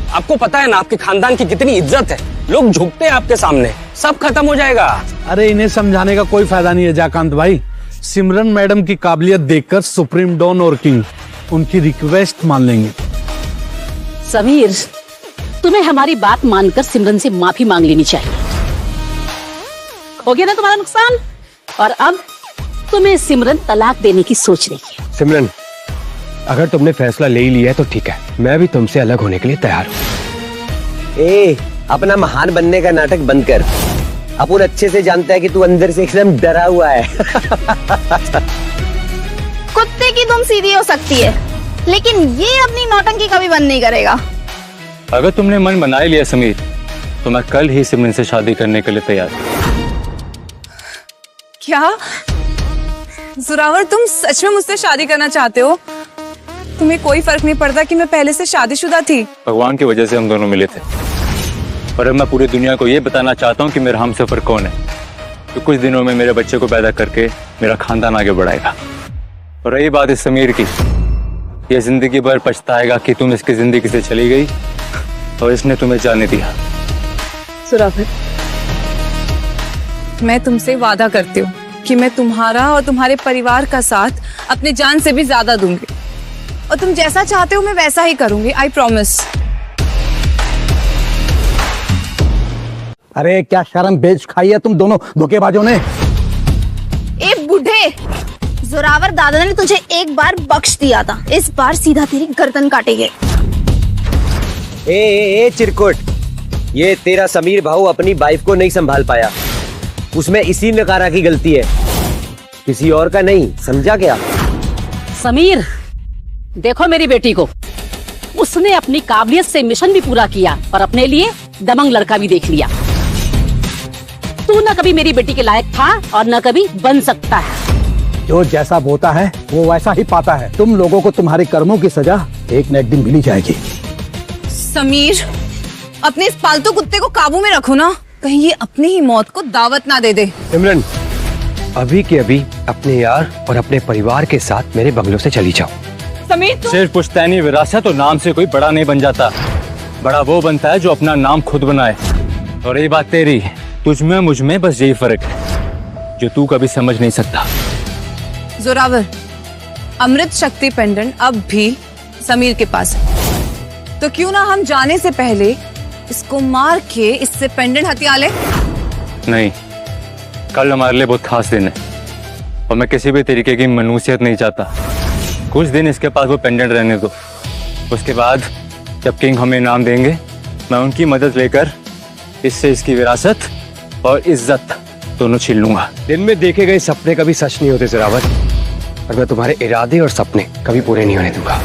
आपको पता है ना आपके खानदान की कितनी इज्जत है, लोग झुकते हैं आपके सामने, सब खत्म हो जाएगा। अरे इन्हें समझाने का कोई फायदा नहीं है जाकांत भाई। सिमरन मैडम की काबिलियत देखकर सुप्रीम डॉन और किंग उनकी रिक्वेस्ट मान लेंगे। समीर, तुम्हें हमारी बात मानकर सिमरन से माफी मांग लेनी चाहिए। हो गया ना तुम्हारा नुकसान। और अब तुम्हें सिमरन तलाक देने की सोच रही है। सिमरन, अगर तुमने फैसला ले ही लिया है तो ठीक है, मैं भी तुमसे अलग होने के लिए तैयार हूँ। अपना महान बनने का नाटक बंद कर। अपन अच्छे से जानता है कि तू अंदर से एकदम डरा हुआ है। कुत्ते की दुम सीधी हो सकती है, लेकिन ये अपनी नौटंकी कभी बंद नहीं करेगा। अगर तुमने मन बना ही लिया समीर, तो मैं कल ही सिमरन से शादी करने के लिए तैयार हूँ। क्या जोरावर, तुम सच में मुझसे शादी करना चाहते हो? तुम्हें कोई फर्क नहीं पड़ता कि मैं पहले से शादीशुदा थी? भगवान की वजह से हम दोनों मिले थे, और अब मैं पूरी दुनिया को ये बताना चाहता हूँ कि मेरा हमसफर कौन है, तो कुछ दिनों में मेरे बच्चे को पैदा करके मेरा खानदान आगे बढ़ाएगा। और रही बात इस समीर की, ये जिंदगी भर पछताएगा कि तुम इसकी जिंदगी से चली गई और इसने तुम्हें जाने दिया। जोरावर, मैं तुमसे वादा करती हूँ कि मैं तुम्हारा और तुम्हारे परिवार का साथ अपने जान से भी ज्यादा दूंगी, और तुम जैसा चाहते हो मैं वैसा ही करूंगी। I promise. अरे क्या शर्म बेच खाई है तुम दोनों धोखेबाजों ने। ए बूढ़े, जोरावर दादा ने तुझे एक बार बख्श दिया था, इस बार सीधा तेरी गर्दन काटेंगे। ए चिरकुट, ये तेरा समीर भाऊ अपनी वाइफ को नहीं संभाल पाया, उसमें इसी नकारा की गलती है, किसी और का नहीं, समझा क्या? समीर, देखो मेरी बेटी को, उसने अपनी काबिलियत से मिशन भी पूरा किया और अपने लिए दबंग लड़का भी देख लिया। तू न कभी मेरी बेटी के लायक था और न कभी बन सकता है। जो जैसा बोता है वो वैसा ही पाता है। तुम लोगों को तुम्हारे कर्मों की सजा एक न एक दिन मिली जाएगी। समीर, अपने इस पालतू कुत्ते को काबू में रखो ना, कहीं ये अपनी ही मौत को दावत ना दे दे। सिमरन, अभी के अभी अपने यार और अपने परिवार के साथ मेरे बंगलों से चली जाओ। समीर, सिर्फ पुश्तैनी विरासत और नाम से कोई बड़ा नहीं बन जाता, बड़ा वो बनता है जो अपना नाम खुद बनाए। और ये बात तेरी, तुझमें मुझमें बस यही फर्क है जो तू कभी समझ नहीं सकता। जोरावर, अमृत शक्ति पेंडेंट अब भी समीर के पास है, तो क्यों ना हम जाने से पहले इसको मार के इससे पेंडेंट हथिया ले? नहीं, कल हमारे लिए बहुत खास दिन है और मैं किसी भी तरीके की मनुष्यत नहीं चाहता। कुछ दिन इसके पास वो पेंडेंट रहने दो, उसके बाद जब किंग हमें इनाम देंगे, मैं उनकी मदद लेकर इससे इसकी विरासत और इज्जत दोनों छीन लूंगा। दिन में देखे गए सपने कभी सच नहीं होते जोरावर, और मैं तुम्हारे इरादे और सपने कभी पूरे नहीं होने दूंगा।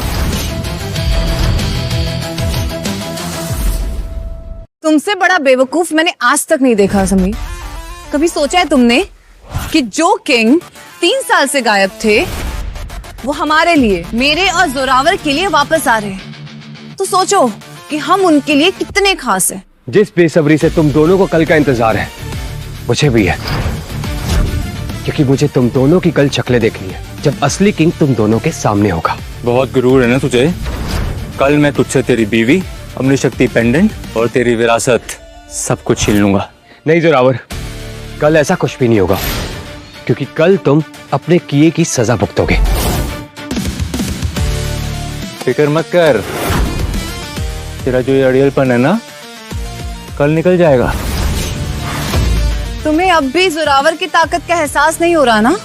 तुमसे बड़ा बेवकूफ मैंने आज तक नहीं देखा समीर। कभी सोचा है तुमने कि जो किंग 3 साल से गायब थे वो हमारे लिए, मेरे और जोरावर के लिए वापस आ रहे हैं? तो सोचो कि हम उनके लिए कितने खास हैं। जिस बेसब्री से तुम दोनों को कल का इंतजार है, मुझे भी है, क्योंकि मुझे तुम दोनों की कल शक्लें देखनी है जब असली किंग तुम दोनों के सामने होगा। बहुत गुरूर है ना तुझे? कल मैं तुझसे तेरी बीवी, अपनी शक्ति पेंडेंट और तेरी विरासत सब कुछ छीन लूंगा। नहीं जोरावर, कल ऐसा कुछ भी नहीं होगा, क्योंकि कल तुम अपने किए की सजा भुगतोगे। फिक्र मत कर, तेरा जो ये अड़ियलपन है ना, कल निकल जाएगा। तुम्हें अब भी जोरावर की ताकत का एहसास नहीं हो रहा ना?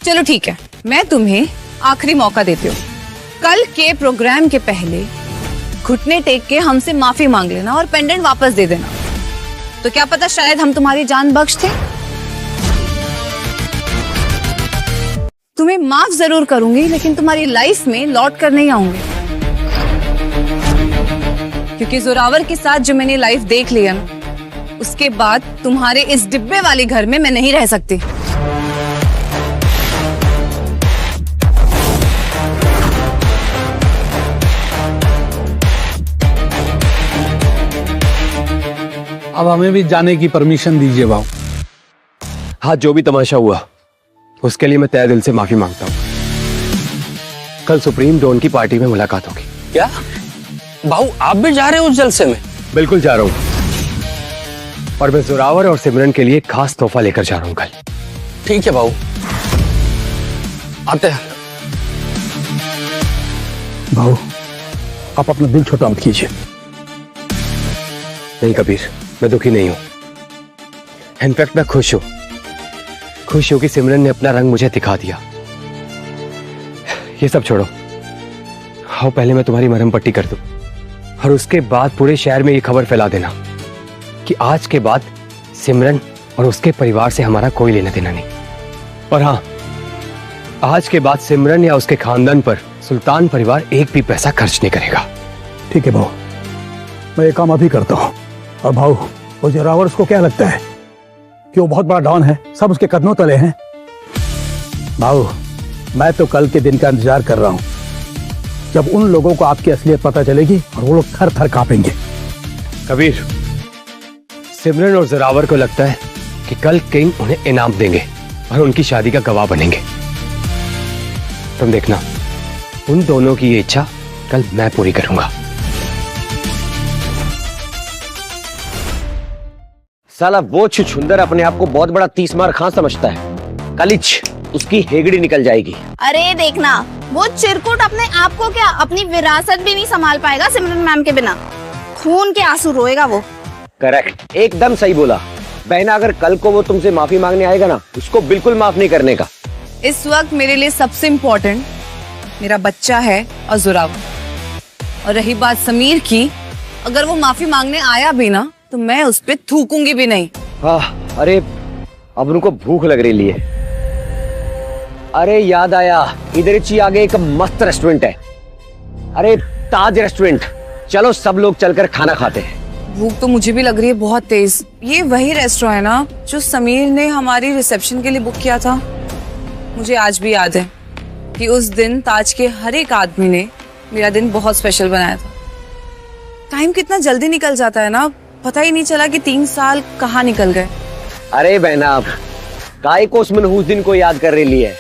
चलो ठीक है, मैं तुम्हें आखिरी मौका देती हूँ। कल के प्रोग्राम के पहले घुटने टेक के हमसे माफी मांग लेना और पेंडेंट वापस दे देना, तो क्या पता शायद हम तुम्हारी जान बख्श थे। तुम्हें माफ जरूर करूंगी, लेकिन तुम्हारी लाइफ में लौट कर नहीं आऊंगी, क्योंकि जोरावर के साथ जो मैंने लाइफ देख लिया ना, उसके बाद तुम्हारे इस डिब्बे वाले घर में मैं नहीं रह सकती। अब हमें भी जाने की परमिशन दीजिए बाबू। हाँ, जो भी तमाशा हुआ उसके लिए मैं तहे दिल से माफी मांगता हूँ। कल सुप्रीम डॉन की पार्टी में मुलाकात होगी। क्या भाऊ, आप भी जा रहे हो उस जलसे में? बिल्कुल जा रहा हूँ, और मैं जोरावर और सिमरन के लिए एक खास तोहफा लेकर जा रहा हूँ कल। ठीक है भाऊ, आते हैं। भाऊ, आप अपना दिल छोटा मत कीजिए। नहीं कबीर, मैं दुखी नहीं हूं। इनफैक्ट मैं खुश हूं कि सिमरन ने अपना रंग मुझे दिखा दिया। ये सब छोड़ो, आओ पहले मैं तुम्हारी मरहम पट्टी कर दूं और उसके बाद पूरे शहर में ये खबर फैला देना कि आज के बाद सिमरन और उसके परिवार से हमारा कोई लेना देना नहीं। और हाँ, आज के बाद सिमरन या उसके खानदान पर सुल्तान परिवार एक भी पैसा खर्च नहीं करेगा। ठीक है भाऊ, मैं ये काम अभी करता हूँ। और भाऊ, वो जोरावर उसको क्या लगता है कि वो बहुत बड़ा डॉन है, सब उसके कदमों तले हैं? भाऊ, मैं तो कल के दिन का इंतजार कर रहा हूँ जब उन लोगों को आपकी असलियत पता चलेगी और वो लोग थर थर कांपेंगे। कबीर, सिमरन और जोरावर को लगता है कि कल किंग उन्हें इनाम देंगे और उनकी शादी का गवाह बनेंगे। तुम देखना, उन दोनों की ये इच्छा कल मैं पूरी करूंगा। साला वो छुछुंदर अपने आप को बहुत बड़ा 30 मार खां समझता है। कलिच उसकी हेगड़ी निकल जाएगी। अरे देखना, वो चिरकुट अपने आप को क्या अपनी विरासत भी नहीं संभाल पाएगा सिमरन मैम के बिना। खून के आंसू रोएगा वो। करेक्ट, एकदम सही बोला बहना। अगर कल को वो तुमसे माफी मांगने आएगा ना, उसको बिल्कुल माफ नहीं करने का। इस वक्त मेरे लिए सबसे इम्पोर्टेंट मेरा बच्चा है और जोरावर। और रही बात समीर की, अगर वो माफी मांगने आया भी ना तो मैं उस पर थूकूंगी भी नहीं। हाँ, अरे अब उनको भूख लग रही है। अरे याद आया, इधर ही आगे एक मस्त रेस्टोरेंट है। अरे ताज रेस्टोरेंट, चलो सब लोग चलकर खाना खाते हैं। भूख तो मुझे भी लग रही है बहुत तेज। ये वही रेस्टोरेंट है ना जो समीर ने हमारी रिसेप्शन के लिए बुक किया था? मुझे आज भी याद है कि उस दिन ताज के हर एक आदमी ने मेरा दिन बहुत स्पेशल बनाया था। टाइम कितना जल्दी निकल जाता है ना, पता ही नहीं चला कि 3 साल कहाँ निकल गए। अरे बहना, काय को उस मनहूस दिन को याद कर रही है।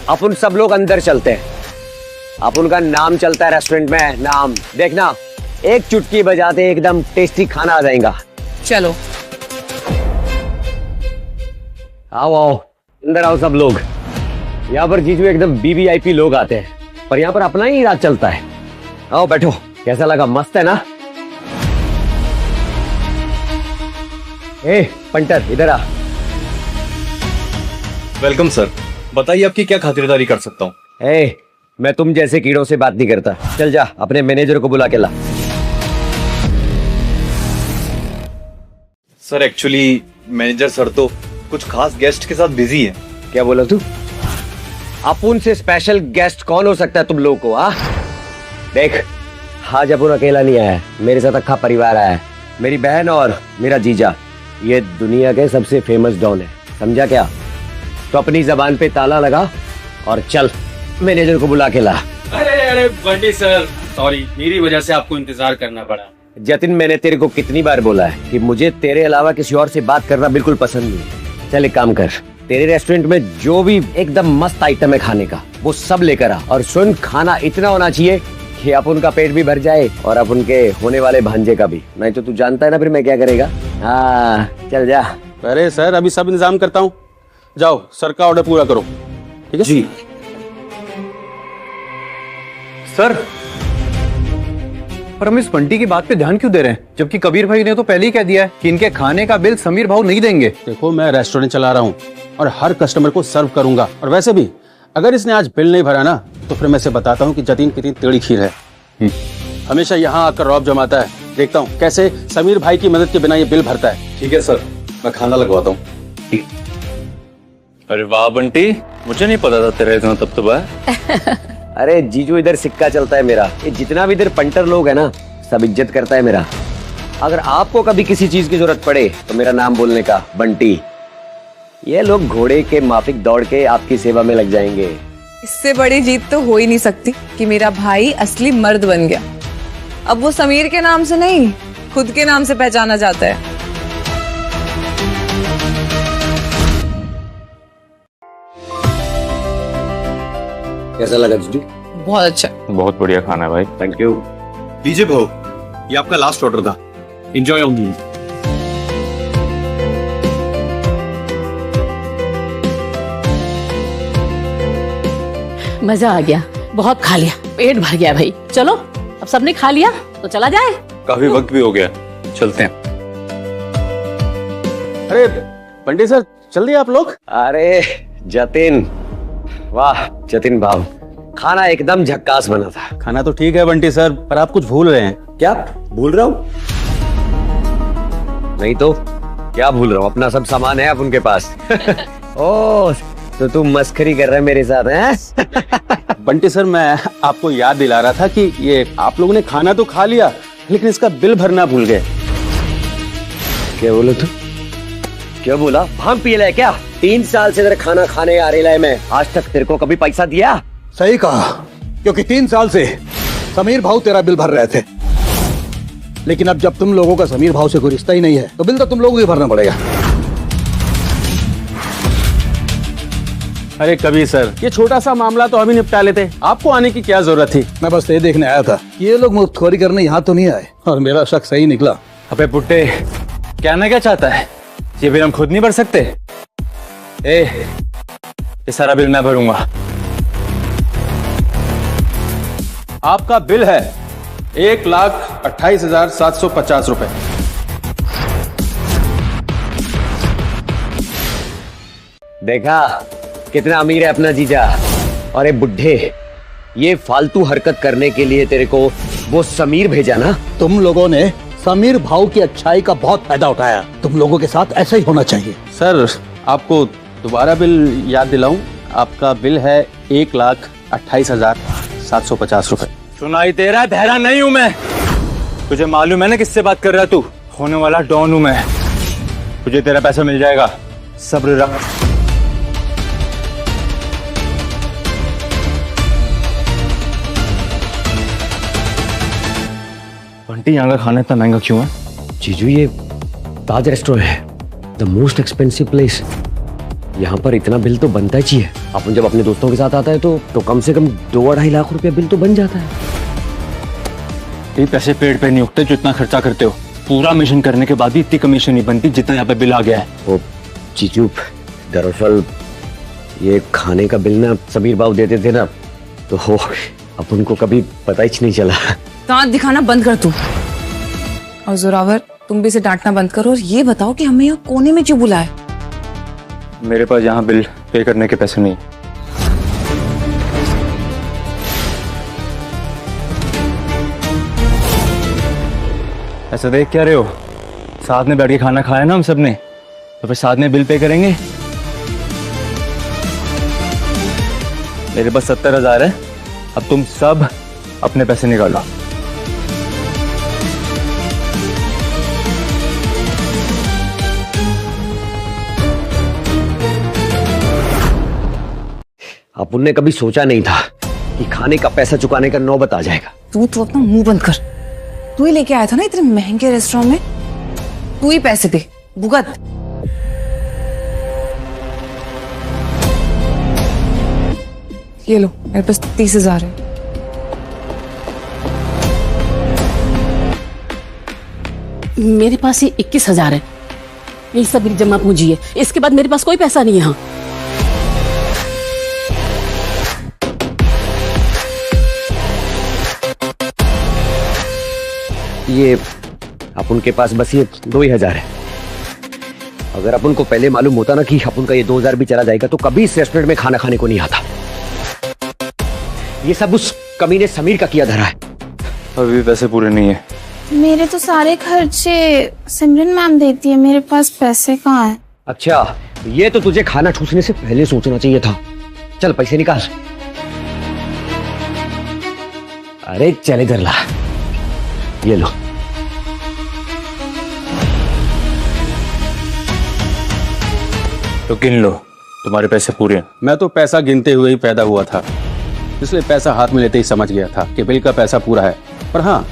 अपन सब लोग अंदर चलते हैं। अपन का नाम चलता है रेस्टोरेंट में। नाम देखना, एक चुटकी बजाते एकदम टेस्टी खाना आ जाएगा। चलो आओ आओ, अंदर आओ सब लोग। यहाँ पर जीजू एकदम वीवीआईपी लोग आते हैं, पर यहाँ पर अपना ही राज चलता है। आओ बैठो, कैसा लगा? मस्त है ना? ए पंटर, इधर आ। वेलकम सर, बताइए आपकी क्या खातिरदारी कर सकता हूँ? ए, मैं तुम जैसे कीड़ों से बात नहीं करता। चल जा, अपने मैनेजर को बुला के ला। सर एक्चुअली मैनेजर सर तो कुछ खास गेस्ट के साथ बिजी है। क्या बोला तू? अपुन से स्पेशल गेस्ट कौन हो सकता है तुम लोगों को? देख, आज अपुन अकेला नहीं आया, मेरे साथ अक्खा परिवार आया है। मेरी बहन और मेरा जीजा, ये दुनिया के सबसे फेमस डॉन है, समझा क्या? तो अपनी जबान पे ताला लगा और चल मैनेजर को बुला के ला। अरे बंटी सर, सॉरी, मेरी वजह से आपको इंतजार करना पड़ा। जतिन, मैंने तेरे को कितनी बार बोला है कि मुझे तेरे अलावा किसी और से बात करना बिल्कुल पसंद नहीं है। चल एक काम कर, तेरे रेस्टोरेंट में जो भी एकदम मस्त आइटम है खाने का, वो सब लेकर आ। और सुन, खाना इतना होना चाहिए कि अपन का पेट भी भर जाए और अपन के होने वाले भांजे का भी। नहीं तो तू जानता है ना फिर मैं क्या करेगा। हाँ चल जा। अरे सर, अभी सब इंतजाम करता हूँ। जाओ, सर का ऑर्डर पूरा करो। ठीक है जी सर। पर हम इस बंटी की बात पे ध्यान क्यों दे रहे हैं, जबकि कबीर भाई ने तो पहले ही कह दिया है कि इनके खाने का बिल समीर भाऊ नहीं देंगे। देखो, मैं रेस्टोरेंट चला रहा हूँ और हर कस्टमर को सर्व करूंगा। और वैसे भी अगर इसने आज बिल नहीं भरा ना, तो फिर मैं इसे बताता हूँ कि जतीन कितनी टेढ़ी खीर है। हमेशा यहाँ आकर रौब जमाता है। देखता हूँ कैसे समीर भाई की मदद के बिना ये बिल भरता है। ठीक है सर, मैं खाना लगवाता हूँ। अरे वाह बंटी, मुझे नहीं पता था तेरा इतना तबतबा है। अरे जीजू, इधर सिक्का चलता है मेरा। ये जितना भी इधर पंटर लोग है ना, सब इज्जत करता है मेरा। अगर आपको कभी किसी चीज की जरूरत पड़े तो मेरा नाम बोलने का, बंटी। ये लोग घोड़े के माफिक दौड़ के आपकी सेवा में लग जाएंगे। इससे बड़ी जीत तो हो ही नहीं सकती कि मेरा भाई असली मर्द बन गया। अब वो समीर के नाम से नहीं, खुद के नाम से पहचाना जाता है। कैसा लगा जीजू? बहुत अच्छा। बहुत बढ़िया खाना है भाई। Thank you. लीजिए भाऊ, ये आपका लास्ट ऑर्डर था। Enjoy on the. मजा आ गया, बहुत खा लिया, पेट भर गया भाई। चलो अब सबने खा लिया तो चला जाए। काफी वक्त भी हो गया, चलते हैं। अरे पंडित सर, चल दिए आप लोग? अरे जतिन, वाह जतिन भाव, खाना एकदम झक्कास बना था। खाना तो ठीक है बंटी सर, पर आप कुछ भूल रहे हैं। क्या भूल रहा हूँ? नहीं तो क्या भूल रहा हूँ, अपना सब सामान है अब उनके पास। ओ, तो तुम मस्करी कर रहे हैं मेरे साथ हैं? बंटी सर, मैं आपको याद दिला रहा था कि ये आप लोगों ने खाना तो खा लिया, लेकिन इसका बिल भरना भूल गए। क्या बोले तू? क्या बोला? भांग पी रहा है क्या? 3 साल से तेरे खाना खाने आ रही है, मैं आज तक तेरे को कभी पैसा दिया? सही कहा, क्योंकि 3 साल से समीर भाऊ तेरा बिल भर रहे थे, लेकिन अब जब तुम लोगों का समीर भाऊ से कोई रिश्ता ही नहीं है तो बिल तो तुम लोगों को ही भरना पड़ेगा। अरे कबीर सर, ये छोटा सा मामला तो अभी निपटा लेते, आपको आने की क्या जरूरत थी? मैं बस ये देखने आया था कि ये लोग मुफ्तखोरी करने यहाँ तो नहीं आए, और मेरा शक सही निकला। अबे बुड्ढे, कहना क्या चाहता है? ये बिल हम खुद नहीं भर सकते? ये सारा बिल मैं भरूंगा। आपका बिल है 1,28,750 रुपए। देखा कितना अमीर है अपना जीजा। और ये बुड्ढे, ये फालतू हरकत करने के लिए तेरे को वो समीर भेजा ना? तुम लोगों ने समीर भाऊ की अच्छाई का बहुत फायदा उठाया, तुम लोगों के साथ ऐसा ही होना चाहिए। सर, आपको दोबारा बिल याद दिलाऊं, आपका बिल है 1,28,750 रुपए। सुनाई दे रहा है? बहरा नहीं हूं मैं। तुझे मालूम है ना किससे बात कर रहा है तू? होने वाला डॉन हूं मैं। तुझे तेरा पैसा मिल जाएगा, सब्र रख। बंटी, यहाँ का खाना इतना महंगा क्यों है? जीजू, ये ताज रेस्टोरेंट है, द मोस्ट एक्सपेंसिव प्लेस। यहाँ पर इतना बिल तो बनता ही चाहिए। अपन जब अपने दोस्तों के साथ आता है तो कम से कम 2-2.5 लाख रुपया बिल तो बन जाता है। ये पैसे पेड़ पे नहीं उगते जो इतना खर्चा करते हो। पूरा मिशन करने के बाद भी इतनी कमीशन नहीं बनती जितना यहाँ पे बिल आ गया है। ओ जीजू, दरअसल ये खाने का बिल ना समीर बाबू देते थे ना, तो अपन को कभी पता ही नहीं चला। दांत दिखाना बंद कर तू। और जोरावर, तुम भी इसे डांटना बंद करो और ये बताओ कि हमें यहाँ कोने में क्यों बुलाया? मेरे पास यहाँ बिल पे करने के पैसे नहीं। ऐसा देख क्या रहे हो? साथ में बैठ के खाना खाया ना हम सब ने, तो फिर साथ में बिल पे करेंगे। मेरे पास 70,000 है, अब तुम सब अपने पैसे निकालो। अपन ने कभी सोचा नहीं था कि खाने का पैसा चुकाने का नौबत आ जाएगा। तू तो अपना मुंह बंद कर। तू ही लेके आया था ना इतने महंगे रेस्टोरेंट में, तू ही पैसे दे, भुगत। ये लो, मेरे पास 30,000 है। मेरे पास ये 21,000 है, ये सब मेरी जमा पूंजी है। इसके बाद मेरे पास कोई पैसा नहीं है यहाँ। ये अपन के पास बस ये 2,000 है। अगर अपन को पहले मालूम होता ना कि अपन का ये 2,000 भी चला जाएगा तो कभी इस रेस्टोरेंट में खाना खाने को नहीं आता। ये सब उस कमीने समीर का किया धरा है। अभी भी पैसे पूरे नहीं है। मेरे तो सारे खर्चे सिमरन मैम देती है, मेरे पास पैसे कहाँ हैं? अच्छा, ये तो तुझे खाना ठूसने से पहले सोचना चाहिए था। चल पैसे निकाल। अरे चल इधर ला, ये लो। तो गिन लो, तुम्हारे पैसे पूरे हैं। मैं तो पैसा गिनते हुए ही पैदा हुआ था, इसलिए पैसा हाथ में लेते ही समझ गया था कि बिल का पैसा पूरा है। पर हाँ,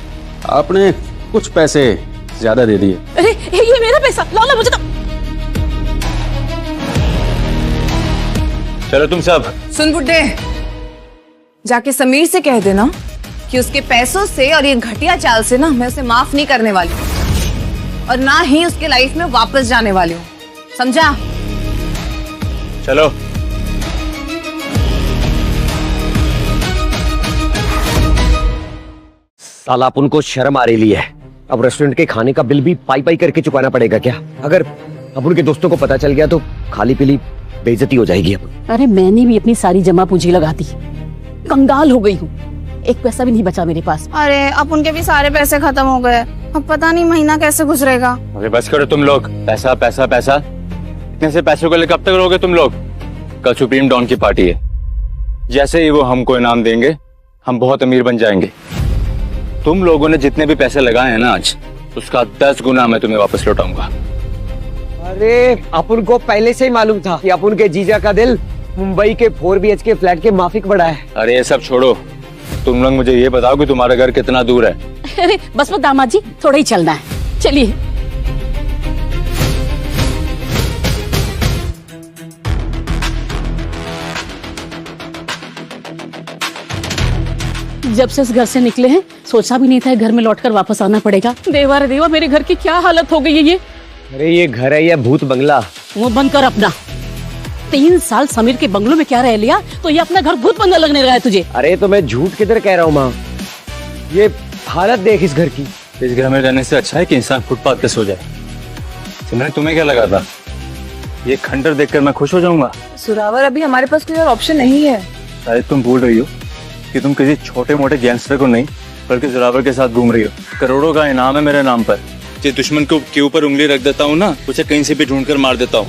आपने कुछ पैसे ज्यादा दे दिए। अरे ये मेरा पैसा, ला मुझे तो। चलो तुम सब। सुन बुड्ढे, जाके समीर से कह देना कि उसके पैसों से और ये घटिया चाल से ना मैं उसे माफ नहीं करने वाली हूँ, और ना ही उसके लाइफ में वापस जाने वाली हूँ, समझा? चलो। साला अपन को शर्म आ रही है। अब रेस्टोरेंट के खाने का बिल भी पाई पाई करके चुकाना पड़ेगा क्या? अगर अपन के दोस्तों को पता चल गया तो खाली पीली बेइज्जती हो जाएगी। अब अरे मैंने भी अपनी सारी जमा पूंजी लगा दी, कंगाल हो गई हूँ, एक पैसा भी नहीं बचा मेरे पास। अरे अब उनके भी सारे पैसे खत्म हो गए, अब पता नहीं महीना कैसे गुजरेगा। अरे बस करो तुम लोग, पैसा पैसा पैसा, इतने से पैसों के लिए कब तक रहोगे तुम लोग? कल सुप्रीम डॉन की पार्टी है, जैसे ही वो हमको इनाम देंगे हम बहुत अमीर बन जाएंगे। तुम लोगों ने जितने भी पैसे लगाए हैं ना आज, उसका 10 गुना मैं तुम्हें वापस लौटाऊंगा। अरे अपन को पहले से ही मालूम था कि अपन के जीजा का दिल मुंबई के 4 BHK फ्लैट के माफिक बड़ा है। अरे ये सब छोड़ो, तुम लोग मुझे ये बताओ कि तुम्हारा घर कितना दूर है? अरे बस दामाद जी, थोड़ा ही चलना है, चलिए। जब से इस घर से निकले हैं सोचा भी नहीं था घर में लौटकर वापस आना पड़ेगा। देवा रे देवा, मेरे घर की क्या हालत हो गई है ये। अरे ये घर है या भूत बंगला? मुंह बंद कर अपना। 3 साल समीर के बंगलों में क्या रह लिया तो ये अपना घर भूत बंगला लगने लगा है तुझे। अरे तो मैं झूठ किधर कह रहा हूँ माँ, ये हालत देख इस घर की। इस घर में रहने से अच्छा है कि इंसान फुटपाथ पे सो जाए। सिमरन तुम्हें क्या लगा था ये खंडर देखकर मैं खुश हो जाऊंगा? सुरावर, अभी हमारे पास कोई और ऑप्शन नहीं है। शायद तुम भूल रही हो कि तुम किसी छोटे मोटे गैंगस्टर को नहीं बल्कि जोरावर के साथ घूम रही हो। करोड़ों का इनाम है मेरे नाम पर। जिस दुश्मन को के ऊपर उंगली रख देता हूँ ना, उसे कहीं से भी ढूंढ कर मार देता हूँ।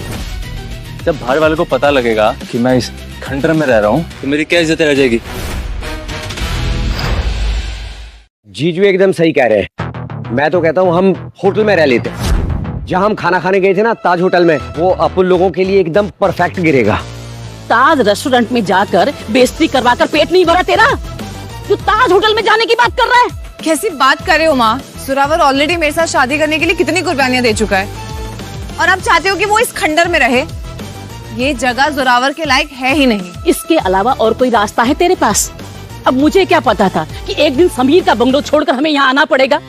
जब बाहर वाले को पता लगेगा कि मैं इस खंडर में रह रहा हूँ तो मेरी क्या इज्जत रह जाएगी? जीजू एकदम सही कह रहे हैं। मैं तो कहता हूँ हम होटल में रह लेते। जहाँ हम खाना खाने गए थे ना, ताज होटल में, वो अपन लोगों के लिए एकदम परफेक्ट गिरेगा। ताज रेस्टोरेंट में जाकर बेइज्जती करवाकर पेट नहीं भरा तेरा? तू ताज होटल में जाने की बात कर रहा है? कैसी बात कर रहे हो माँ? सुरावर ऑलरेडी मेरे साथ शादी करने के लिए कितनी कुर्बानियां दे चुका है, और आप चाहते हो कि वो इस खंडर में रहे? ये जगह जोरावर के लायक है ही नहीं। इसके अलावा और कोई रास्ता है तेरे पास? अब मुझे क्या पता था कि एक दिन समीर का बंगलो छोड़कर हमें यहाँ आना पड़ेगा।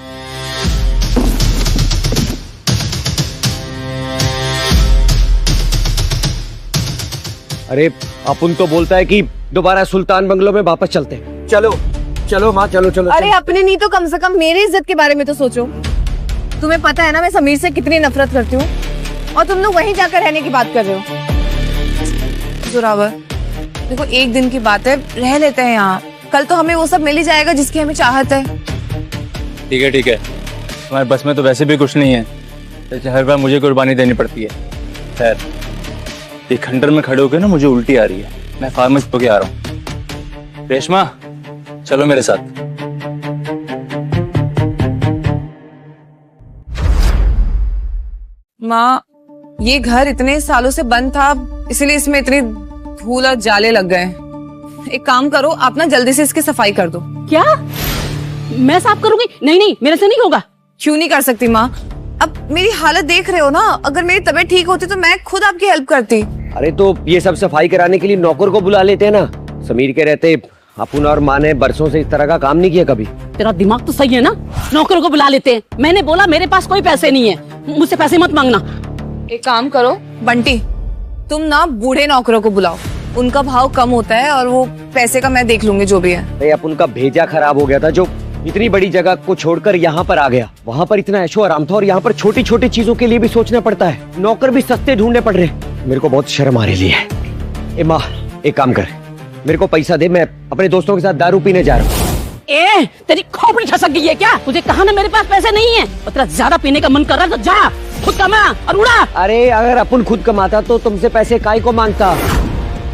अरे अपन तो बोलता है कि दोबारा सुल्तान बंगलो में वापस चलते हैं। चलो चलो माँ, चलो चलो। अरे अपने नहीं तो कम से कम मेरी इज्जत के बारे में तो सोचो। तुम्हें पता है ना मैं समीर से कितनी नफरत करती हूँ, और तुम लोग वहीं जाकर रहने की बात कर रहे हो। जोरावर देखो, एक दिन की बात है, रह लेते हैं यहाँ। कल तो हमें वो सब मिल ही जाएगा जिसकी हमें चाहत है। ठीक है ठीक है, तुम्हारे बस में तो वैसे भी कुछ नहीं है, तो हर बार मुझे कुर्बानी देनी पड़ती है। खैर, ये खंडर में खड़े होकर ना मुझे उल्टी आ रही है। मैं फार्मेसिस्ट होके आ रहा हूँ। रेशमा चलो मेरे साथ। माँ, ये घर इतने सालों से बंद था, इसलिए इसमें इतनी धूल और जाले लग गए। एक काम करो, आप ना जल्दी से इसकी सफाई कर दो। क्या? मैं साफ करूंगी? नहीं नहीं, मेरे से नहीं होगा। क्यों नहीं कर सकती माँ? अब मेरी हालत देख रहे हो ना, अगर मेरी तबीयत ठीक होती तो मैं खुद आपकी हेल्प करती। अरे तो ये सब सफाई कराने के लिए नौकर को बुला लेते हैं ना। समीर के रहते अपन और माँ ने बरसों से इस तरह का काम नहीं किया कभी। तेरा दिमाग तो सही है ना, नौकर को बुला लेते हैं। मैंने बोला मेरे पास कोई पैसे नहीं है, मुझसे पैसे मत मांगना। एक काम करो बंटी, तुम ना बूढ़े नौकरों को बुलाओ, उनका भाव कम होता है और वो पैसे का मैं देख लूंगी जो भी है। अरे अपन का भेजा खराब हो गया था, जो इतनी बड़ी जगह को छोड़कर यहाँ पर आ गया। वहाँ पर इतना ऐशो आराम था और यहाँ पर छोटी छोटी चीजों के लिए भी सोचना पड़ता है। नौकर भी सस्ते ढूंढने पड़ रहे। मेरे को बहुत शर्म आ रही है। ए माँ, एक काम कर, मेरे को पैसा दे, मैं अपने दोस्तों के साथ दारू पीने जा रहा हूँ। ए, तेरी खोपड़ी खसक गई है क्या? तुझे कहा ना मेरे पास पैसे नहीं है। और तेरा ज्यादा पीने का मन कर रहा है तो जा खुद कमा और उड़ा। अरे अगर अपन खुद कमाता तो तुमसे पैसे काहे को मांगता।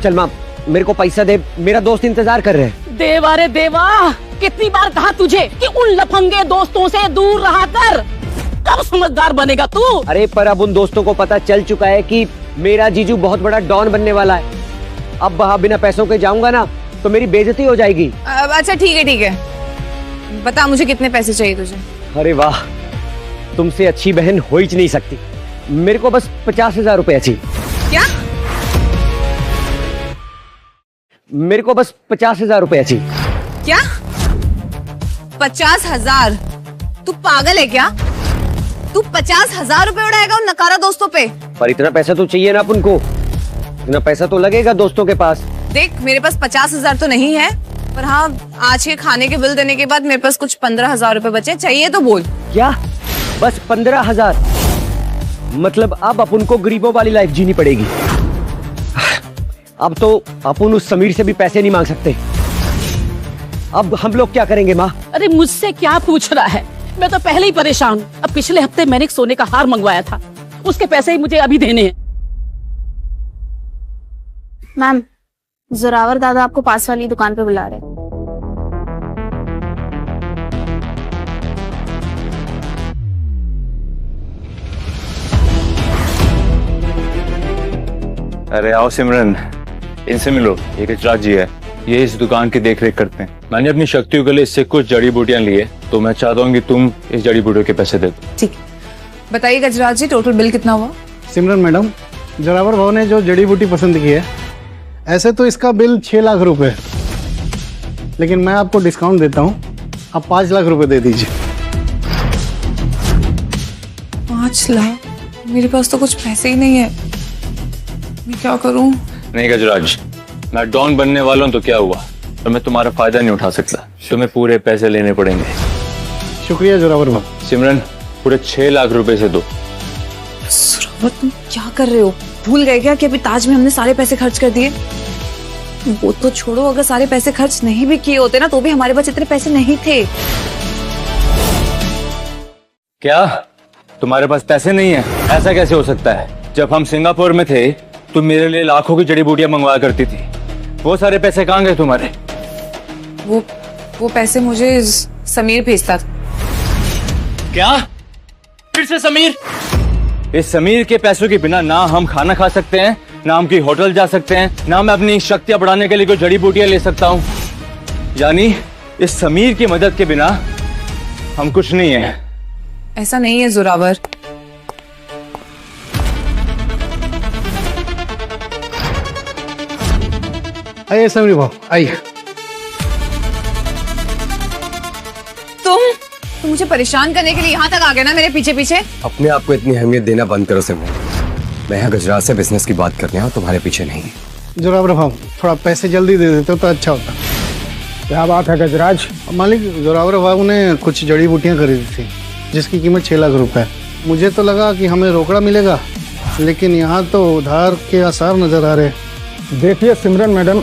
चल माँ, मेरे को पैसा दे, मेरा दोस्त इंतजार कर रहे हैं। देवा रे देवा, कितनी बार कहा तुझे कि उन लफंगे दोस्तों से दूर रहा कर। कब समझदार बनेगा तू? अरे पर अब उन दोस्तों को पता चल चुका है कि मेरा जीजू बहुत बड़ा डॉन बनने वाला है। अब वहाँ बिना पैसों के जाऊंगा ना तो मेरी बेइज्जती हो जाएगी। अच्छा ठीक है, बता मुझे कितने पैसे चाहिए तुझे? अरे वाह, तुमसे अच्छी बहन हो ही नहीं सकती। मेरे को बस 50,000 रुपए चाहिए। क्या? मेरे को बस 50,000 रुपए चाहिए। क्या? 50,000? तू पागल है क्या? तू 50,000 रुपए उड़ाएगा उन नकारा दोस्तों पे? पर इतना पैसा तो चाहिए ना अपन को, इतना पैसा तो लगेगा दोस्तों के पास। देख, मेरे पास 50,000 तो नहीं है, पर हाँ, आज के खाने के बिल देने के बाद मेरे पास कुछ 15,000 रुपए बचे, चाहिए तो बोल। क्या? बस 15,000? मतलब अब अपन को गरीबों वाली लाइफ जीनी पड़ेगी। अब तो अपन उस समीर से भी पैसे नहीं मांग सकते। अब हम लोग क्या करेंगे माँ? अरे मुझसे क्या पूछ रहा है, मैं तो पहले ही परेशान हूँ। अब पिछले हफ्ते मैंने एक सोने का हार मंगवाया था, उसके पैसे ही मुझे अभी देने हैं। मैम, जोरावर दादा आपको पास वाली दुकान पे बुला रहे हैं। अरे आओ सिमरन, इनसे मिलो। ये गजराज जी है, ये इस दुकान की देखरेख करते हैं। मैंने अपनी शक्तियों के लिए इससे कुछ जड़ी बूटियां ली है, तो मैं चाहता हूँ कि तुम इस जड़ी बूटियों के पैसे दे दो। ठीक, बताइए गजराज जी, टोटल बिल कितना हुआ? सिमरन मैडम, जोरावर भाव ने जो जड़ी बूटी पसंद की है, ऐसे तो इसका बिल 6 लाख रुपए, लेकिन मैं आपको डिस्काउंट देता हूँ, आप 5 लाख रुपए दे दीजिए। 5 लाख? मेरे पास तो कुछ पैसे ही नहीं है, मैं क्या करूँ? नहीं गजराज, मैं डॉन बनने वाला हूँ तो क्या हुआ, तो मैं तुम्हारा फायदा नहीं उठा सकता। तुम्हें पूरे पैसे लेने पड़ेंगे। शुक्रिया जोरावर भाव। सिमरन, पूरे 6 लाख रुपए से दो। जोरावर, तुम क्या कर रहे हो? भूल गए क्या कि अभी ताज में हमने सारे पैसे खर्च कर दिए? वो तो छोड़ो, अगर सारे पैसे खर्च नहीं भी किए होते ना, तो भी हमारे पास इतने पैसे नहीं थे। क्या तुम्हारे पास पैसे नहीं है? ऐसा कैसे हो सकता है? जब हम सिंगापुर में थे तुम मेरे लिए लाखों की जड़ी बूटियां मंगवाया करती थी, वो सारे पैसे कहाँ गए तुम्हारे? वो पैसे मुझे समीर भेजता था। क्या? फिर से समीर? इस समीर के पैसों के बिना ना हम खाना खा सकते हैं, ना हम की होटल जा सकते हैं, ना मैं अपनी शक्तियां बढ़ाने के लिए कोई जड़ी बूटियां ले सकता हूं। यानी इस समीर की मदद के बिना हम कुछ नहीं है। ऐसा नहीं है जोरावर। आइए समीर भाव, आइए। तुम मुझे परेशान करने के लिए यहाँ तक आ गए ना मेरे पीछे पीछे? अपने आप को इतनी अहमियत देना बंद करो सिमरन। मैं यहाँ गजराज से बिजनेस की बात करने आया, तुम्हारे पीछे नहीं। जोरावर भाव, थोड़ा पैसे जल्दी दे देते तो अच्छा होता। क्या बात है गजराज? मालिक, जोरावर भाव ने कुछ जड़ी बूटियां खरीदी थी जिसकी कीमत 6 लाख रुपए है। मुझे तो लगा कि हमें रोकड़ा मिलेगा, लेकिन यहाँ तो उधार के आसार नजर आ रहे। देखिए सिमरन मैडम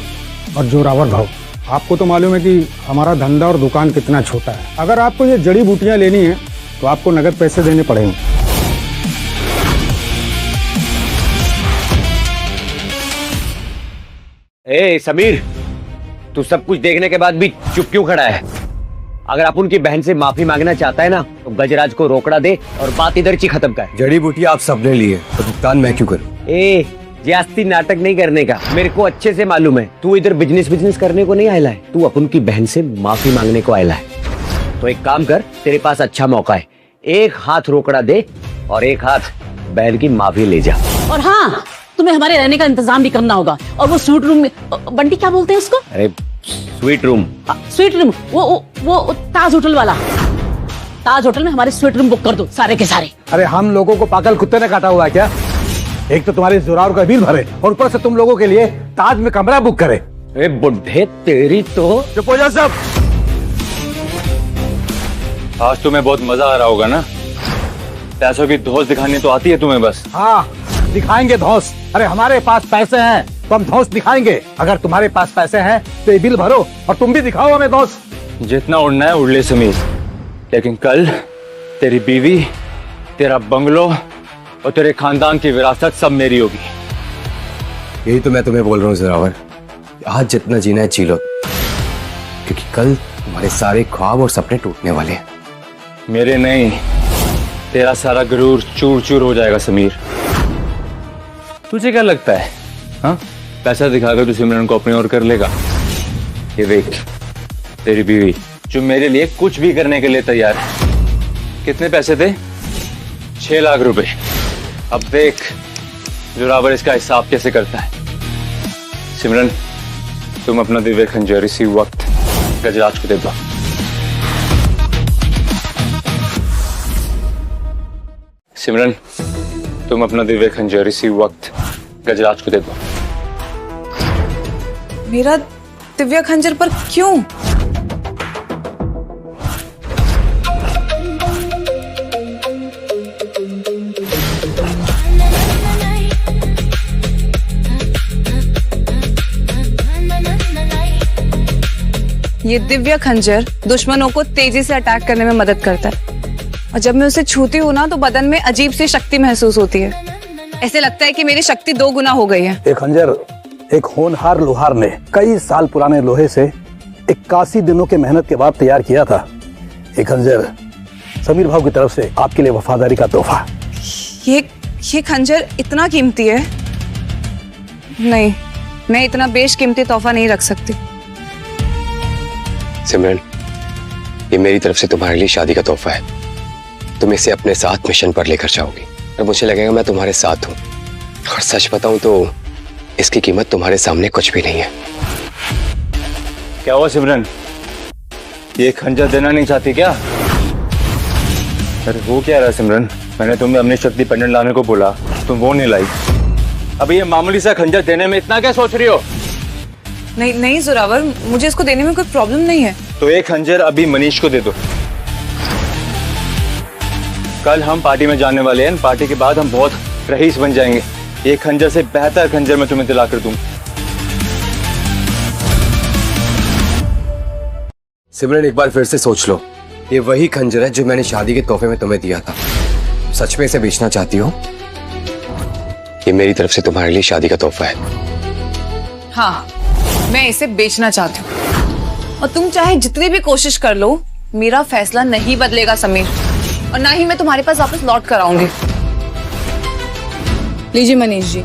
और जोरावर भाव, आपको तो मालूम है कि हमारा धंधा और दुकान कितना छोटा है। अगर आपको ये जड़ी बूटियां लेनी है तो आपको नगद पैसे देने पड़ेंगे। ए समीर, तू सब कुछ देखने के बाद भी चुप क्यों खड़ा है? अगर आप उनकी बहन से माफी मांगना चाहता है ना, तो गजराज को रोकड़ा दे और बात इधर ही खत्म कर। जड़ी बूटियां आप सबने ली है, तो भुगतान मैं क्यों करूं? ए जास्ती नाटक नहीं करने का, मेरे को अच्छे से मालूम है तू इधर बिजनेस करने को नहीं आया है, तू अपन की बहन से माफी मांगने को आया है। तो एक काम कर, तेरे पास अच्छा मौका है, एक हाथ रोकड़ा दे और एक हाथ बहन की माफी ले जा। और हाँ, तुम्हें हमारे रहने का इंतजाम भी करना होगा। और वो स्वीट रूम में, बंटी क्या बोलते हैं उसको? अरे स्वीट रूम? स्वीट रूम, वो ताज होटल वाला। ताज होटल में हमारे स्वीट रूम बुक कर दो सारे के सारे। अरे हम लोगों को पागल कुत्ते ने काटा हुआ है क्या? एक तो तुम्हारे जोरावर का बिल भरे और ऊपर से तुम लोगों के लिए ताज में कमरा बुक करे। अरे बुढ़े तेरी तो। चुप हो जा सब। आज तुम्हें बहुत मजा आ रहा होगा ना? पैसों की धौंस दिखानी तो आती है तुम्हें बस। हाँ, दिखाएंगे धौंस। अरे हमारे पास पैसे हैं तो हम धौंस दिखाएंगे। अगर तुम्हारे पास पैसे हैं तो ये बिल भरो और तुम भी दिखाओ हमें धौंस। जितना उड़ना है उड़ ले समीर, लेकिन कल तेरी बीवी, तेरा बंगलो और तेरे खानदान की विरासत सब मेरी होगी। यही तो मैं तुम्हें बोल रहा हूँ जोरावर, आज जितना जीना है जी लो, क्योंकि कल तुम्हारे सारे ख्वाब और सपने टूटने वाले हैं। मेरे नहीं, तेरा सारा गुरूर चूर चूर हो जाएगा समीर। तुझे क्या लगता है? हाँ, पैसा दिखाकर तू सिमरन को अपनी ओर कर लेगा? ये देख, तेरी बीवी जो मेरे लिए कुछ भी करने के लिए तैयार है। कितने पैसे थे? 6 लाख रुपए। अब देख जोरावर इसका हिसाब कैसे करता है। सिमरन, तुम अपना दिव्य खंजर इसी वक्त गजराज को दे दो। सिमरन, तुम अपना दिव्य खंजर इसी वक्त गजराज को दे दो। दिव्या खंजर पर क्यों? ये दिव्या खंजर दुश्मनों को तेजी से अटैक करने में मदद करता है और जब मैं उसे छूती हूँ ना तो बदन में अजीब सी शक्ति महसूस होती है। ऐसे लगता है कि मेरी शक्ति 2 गुना हो गई है। ये खंजर एक होनहार लोहार ने कई साल पुराने लोहे से 81 दिनों के मेहनत के बाद तैयार किया था। ये खंजर समीर भाव की तरफ से आपके लिए वफादारी का तोहफा। ये खंजर इतना कीमती है? नहीं, मैं इतना बेशकीमती तोहफा नहीं रख सकती। सिमरन, ये मेरी तरफ से तुम्हारे लिए शादी का तोहफा है। तुम इसे अपने साथ मिशन पर लेकर जाओगी और मुझे लगेगा मैं तुम्हारे साथ हूँ। और सच बताऊं तो इसकी कीमत तुम्हारे सामने कुछ भी नहीं है। क्या हुआ सिमरन, ये खंजर देना नहीं चाहती क्या? अरे वो क्या रहा सिमरन, मैंने तुम्हें अपनी शक्ति पेंडेंट लाने को बोला, तुम वो नहीं लाई। अभी ये मामूली सा खंजर देने में इतना क्या सोच रही हो? नहीं जोरावर, मुझे इसको देने में कोई प्रॉब्लम नहीं है। तो एक खंजर अभी मनीष को दे दो। कल हम पार्टी में जाने वाले हैं, पार्टी के बाद हम बहुत रईस बन जाएंगे। एक खंजर से बेहतर खंजर मैं तुम्हें दिला कर दूं। सिमरन, एक बार फिर से सोच लो, ये वही खंजर है जो मैंने शादी के तोहफे में तुम्हें दिया था। सच में इसे बेचना चाहती हो? ये मेरी तरफ से तुम्हारे लिए शादी का तोहफा है। हाँ, मैं इसे बेचना चाहती हूँ और तुम चाहे जितनी भी कोशिश कर लो, मेरा फैसला नहीं बदलेगा समीर, और ना ही मैं तुम्हारे पास वापस लौट कर आऊंगी। लीजिए मनीष जी।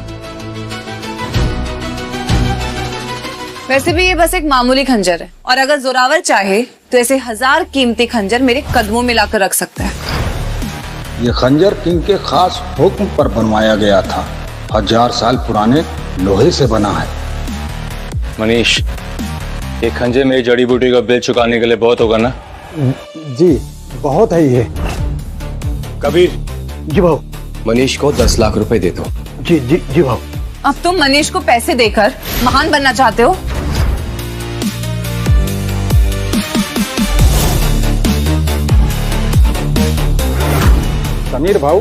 वैसे भी ये बस एक मामूली खंजर है और अगर जोरावर चाहे तो ऐसे 1000 कीमती खंजर मेरे कदमों में लाकर रख सकता है। ये खंजर किंग के खास हुक्म पर बनवाया गया था। 1000 साल पुराने लोहे से बना है। मनीष, ये खंजर मेरी जड़ी बूटी का बिल चुकाने के लिए बहुत होगा ना? जी बहुत है ये। कबीर। जी भाऊ। मनीष को 10 लाख रुपए दे दो। जी भाऊ। अब तुम मनीष को पैसे देकर महान बनना चाहते हो? समीर भाऊ,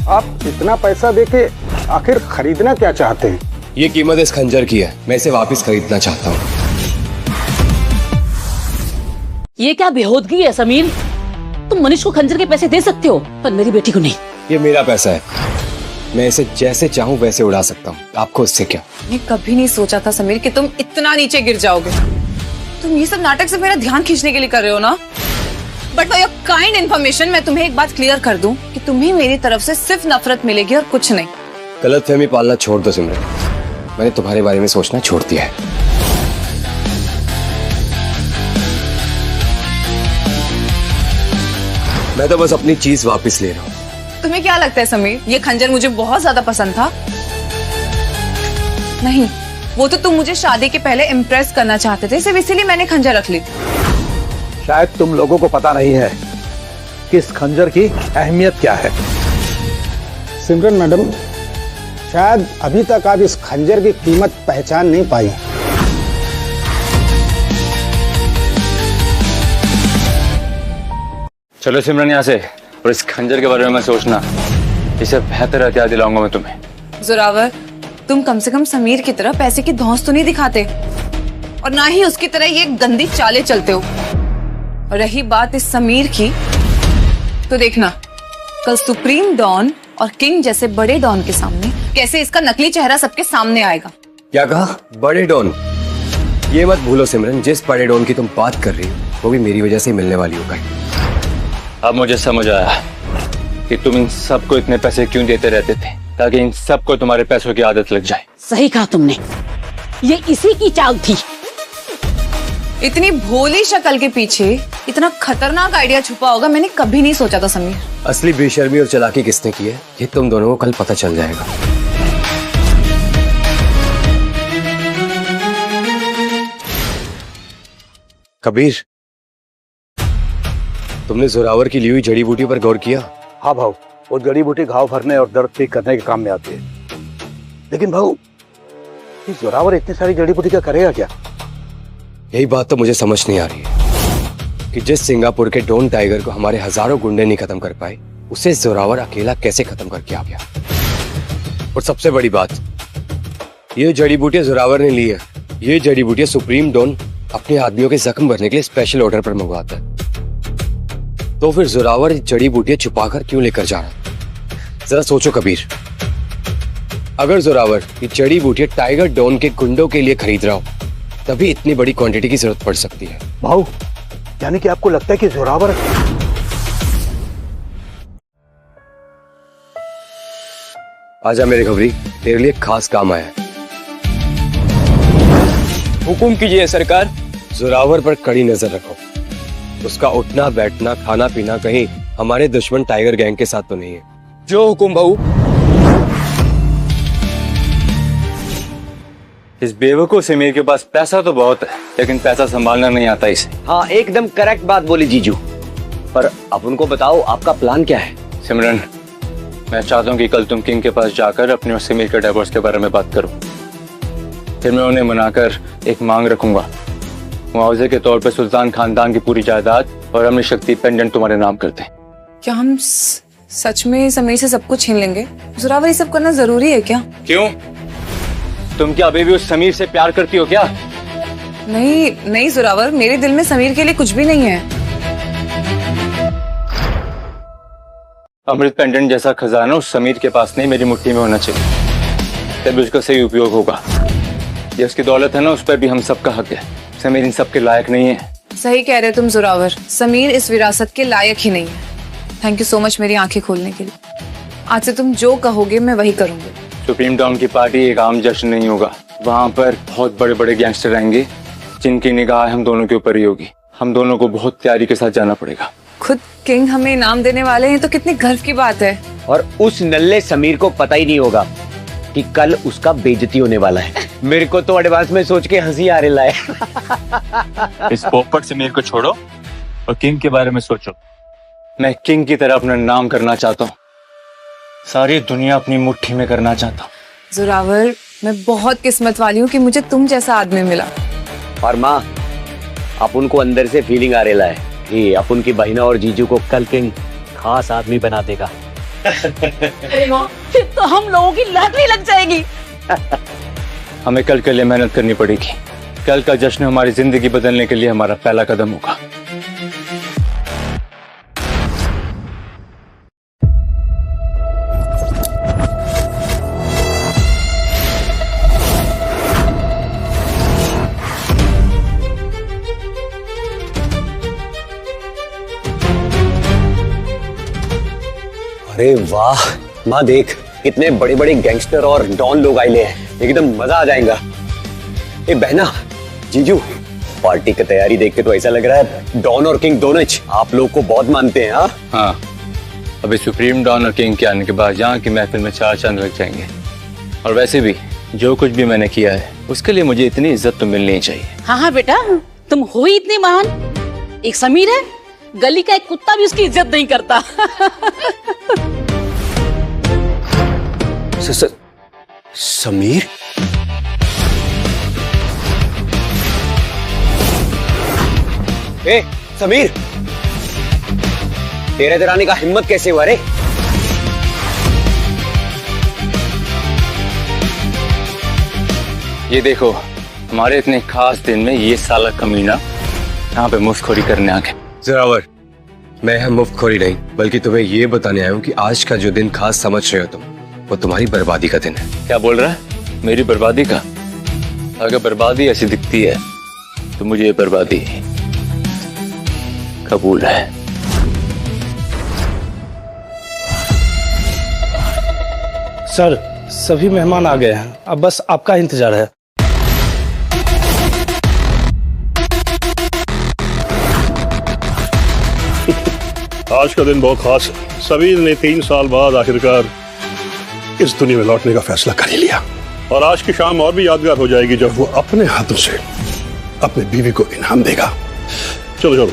आप इतना पैसा देके आखिर खरीदना क्या चाहते हैं? ये कीमत इस खंजर की है, मैं इसे वापस खरीदना चाहता हूँ। ये क्या बेहूदगी है समीर? तुम मनीष को खंजर के पैसे दे सकते हो पर मेरी बेटी को नहीं। ये मेरा पैसा है, मैं इसे जैसे चाहूँ वैसे उड़ा सकता हूँ। आपको इससे क्या? मैं कभी नहीं सोचा था समीर कि तुम इतना नीचे गिर जाओगे। तुम ये सब नाटक से मेरा ध्यान खींचने के लिए कर रहे हो ना? But for your kind information मैं तुम्हें एक बात क्लियर कर दूं कि तुम्हें मेरी तरफ से सिर्फ नफरत मिलेगी और कुछ नहीं। गलतफहमी पालना छोड़ दो सिमरन, मैंने तुम्हारे बारे में सोचना छोड़ दिया है। मैं तो बस अपनी चीज वापस ले रहा हूँ। तुम्हें क्या लगता है समीर, ये खंजर मुझे बहुत ज्यादा पसंद था? नहीं, वो तो तुम मुझे शादी के पहले इम्प्रेस करना चाहते थे, सिर्फ इसीलिए मैंने खंजर रख ली। शायद तुम लोगों को पता नहीं है कि इस खंजर की अहमियत क्या है। सिमरन मैडम, शायद अभी तक आप इस खंजर की कीमत पहचान नहीं पाई। चलो सिमरन यहाँ से, और इस खंजर के बारे में सोचना, इसे बेहतर हथियार दिलाऊंगा मैं तुम्हें। जोरावर, तुम कम से कम समीर की तरह पैसे की धौंस तो नहीं दिखाते और ना ही उसकी तरह ये गंदी चालें चलते हो। और रही बात इस समीर की, तो देखना कल सुप्रीम डॉन और किंग जैसे बड़े डॉन के सामने कैसे इसका नकली चेहरा सबके सामने आएगा। क्या कहा? बड़े डॉन? ये मत भूलो सिमरन, जिस बड़े डॉन की तुम बात कर रही हो वो भी मेरी वजह से मिलने वाली होगा। अब मुझे समझ आया कि तुम इन सबको इतने पैसे क्यों देते रहते थे, ताकि इन सबको तुम्हारे पैसों की आदत लग जाए। सही कहा तुमने, ये इसी की चाल थी। इतनी भोली शक्ल के पीछे इतना खतरनाक आइडिया छुपा होगा, मैंने कभी नहीं सोचा था समीर। असली बेशर्मी और चालाकी किसने की है ये तुम दोनों को कल पता चल जाएगा। कबीर, तुमने जोरावर की ली हुई जड़ी बूटी पर गौर किया? हाँ भाऊ, वो जड़ी बूटी घाव भरने और दर्द ठीक करने के काम में आती है। लेकिन भाऊ, ये जोरावर इतनी सारी जड़ी बूटी का करेगा क्या? यही बात तो मुझे समझ नहीं आ रही है कि जिस सिंगापुर के डॉन टाइगर को हमारे हजारों गुंडे नहीं खत्म कर पाए, उसे जोरावर अकेला कैसे खत्म करके आ गया। और सबसे बड़ी बात, ये जड़ी बूटियां जोरावर ने ली है। ये जड़ी बूटियां सुप्रीम डॉन अपने आदमियों के जख्म भरने के लिए स्पेशल ऑर्डर पर मंगवाता है। तो फिर जोरावर जड़ी बूटियां छुपाकर क्यों लेकर जा रहा? जरा सोचो कबीर, अगर जोरावर ये जड़ी बूटियां टाइगर डॉन के गुंडों के लिए खरीद रहा हो, तभी इतनी बड़ी क्वांटिटी की जरूरत पड़ सकती है। भाऊ, यानी कि आपको लगता है कि जोरावर। आजा मेरे खबरी, तेरे लिए खास काम आया है। हुकुम कीजिए सरकार। जोरावर पर कड़ी नजर रखो। उसका उठना बैठना खाना पीना कहीं हमारे दुश्मन टाइगर गैंग के साथ तो नहीं है। जो हुकुम बहू। इस बेवकूफ समीर के पास पैसा तो बहुत है, लेकिन पैसा संभालना नहीं आता इसे। हाँ, एकदम करेक्ट बात बोली जीजू। पर अब उनको बताओ आपका प्लान क्या है? सिमरन, मैं चाहता हूँ कि कल तुम किंग के पास जाकर अपने और समीर के डिवोर्स के बारे में बात करो। फिर मैं उन्हें मनाकर एक मांग रखूंगा। मुआवजे के तौर पर सुल्तान खानदान की पूरी जायदाद और अमृत शक्ति पेंडेंट तुम्हारे नाम करते हैं। क्या हम सच में समीर से सब कुछ छीन लेंगे? जोरावर, ये सब करना जरूरी है क्या? क्यों? तुम क्या अभी भी उस समीर से प्यार करती हो क्या? नहीं नहीं जोरावर, मेरे दिल में समीर के लिए कुछ भी नहीं है। अमृत पेंडेंट जैसा खजाना उस समीर के पास नहीं, मेरी मुट्ठी में होना चाहिए, तभी उसका सही उपयोग होगा। ये उसकी दौलत है ना, उस पर भी हम सबका हक है। समीर इन सब के लायक नहीं है। सही कह रहे तुम जोरावर, समीर इस विरासत के लायक ही नहीं है। थैंक यू सो मच मेरी आंखें खोलने के लिए। आज से तुम जो कहोगे मैं वही करूंगी। सुप्रीम टाउन की पार्टी एक आम जश्न नहीं होगा। वहाँ पर बहुत बड़े बड़े गैंगस्टर आएंगे जिनकी निगाह हम दोनों के ऊपर ही होगी। हम दोनों को बहुत तैयारी के साथ जाना पड़ेगा। खुद किंग हमें इनाम देने वाले हैं तो कितनी गर्व की बात है। और उस नल्ले समीर को पता ही नहीं होगा कि कल उसका बेइज्जती होने वाला है। मेरे को तो एडवांस में सोच के हंसी आ रही है। इस पोपट समीर को छोड़ो और किंग के बारे में सोचो। मैं किंग की तरह अपना नाम करना चाहता हूँ, सारी दुनिया अपनी मुट्ठी में करना चाहता हूँ। जोरावर, मैं बहुत किस्मत वाली हूँ कि मुझे तुम जैसा आदमी मिला। और माँ, अपन को अंदर से फीलिंग आ रहा है कि अपन की बहिना और जीजू को कल किंग खास आदमी बना देगा। फिर तो हम लोगों की लॉटरी लग जाएगी। हमें कल के लिए मेहनत करनी पड़ेगी। कल का जश्न हमारी जिंदगी बदलने के लिए हमारा पहला कदम होगा। अरे वाह माँ, देख कितने बड़े बड़े गैंगस्टर और डॉन लोग आए हैं। एकदम मजा आ जाएगा। ए बहना, जीजू, पार्टी की तैयारी देख के तो ऐसा लग रहा है डॉन और किंग दोनों आप लोग को बहुत मानते हैं। हाँ, अभी सुप्रीम डॉन और किंग के आने के बाद यहाँ की महफिल में चार चांद लग जाएंगे। और वैसे भी जो कुछ भी मैंने किया है उसके लिए मुझे इतनी इज्जत तो मिलनी ही चाहिए। हाँ हाँ बेटा, तुम हो ही इतने महान। एक समीर है, गली का एक कुत्ता भी उसकी इज्जत नहीं करता। समीर? ए समीर, तेरे इधर आने का हिम्मत कैसे हुआ रे? ये देखो, हमारे इतने खास दिन में ये साला कमीना यहाँ पे मुफ्तखोरी करने आ गया। जोरावर, मैं यहाँ मुफ्तखोरी नहीं बल्कि तुम्हें ये बताने आया हूँ कि आज का जो दिन खास समझ रहे हो तुम, वो तुम्हारी बर्बादी का दिन है। क्या बोल रहा है? मेरी बर्बादी का? अगर बर्बादी ऐसी दिखती है तो मुझे ये बर्बादी कबूल है। सर, सभी मेहमान आ गए हैं, अब बस आपका इंतजार है। आज का दिन बहुत खास है। समीर ने 3 साल बाद आखिरकार इस दुनिया में लौटने का फैसला कर ही लिया। और आज की शाम और भी यादगार हो जाएगी जब वो अपने हाथों से अपनी बीवी को इनाम देगा। चलो चलो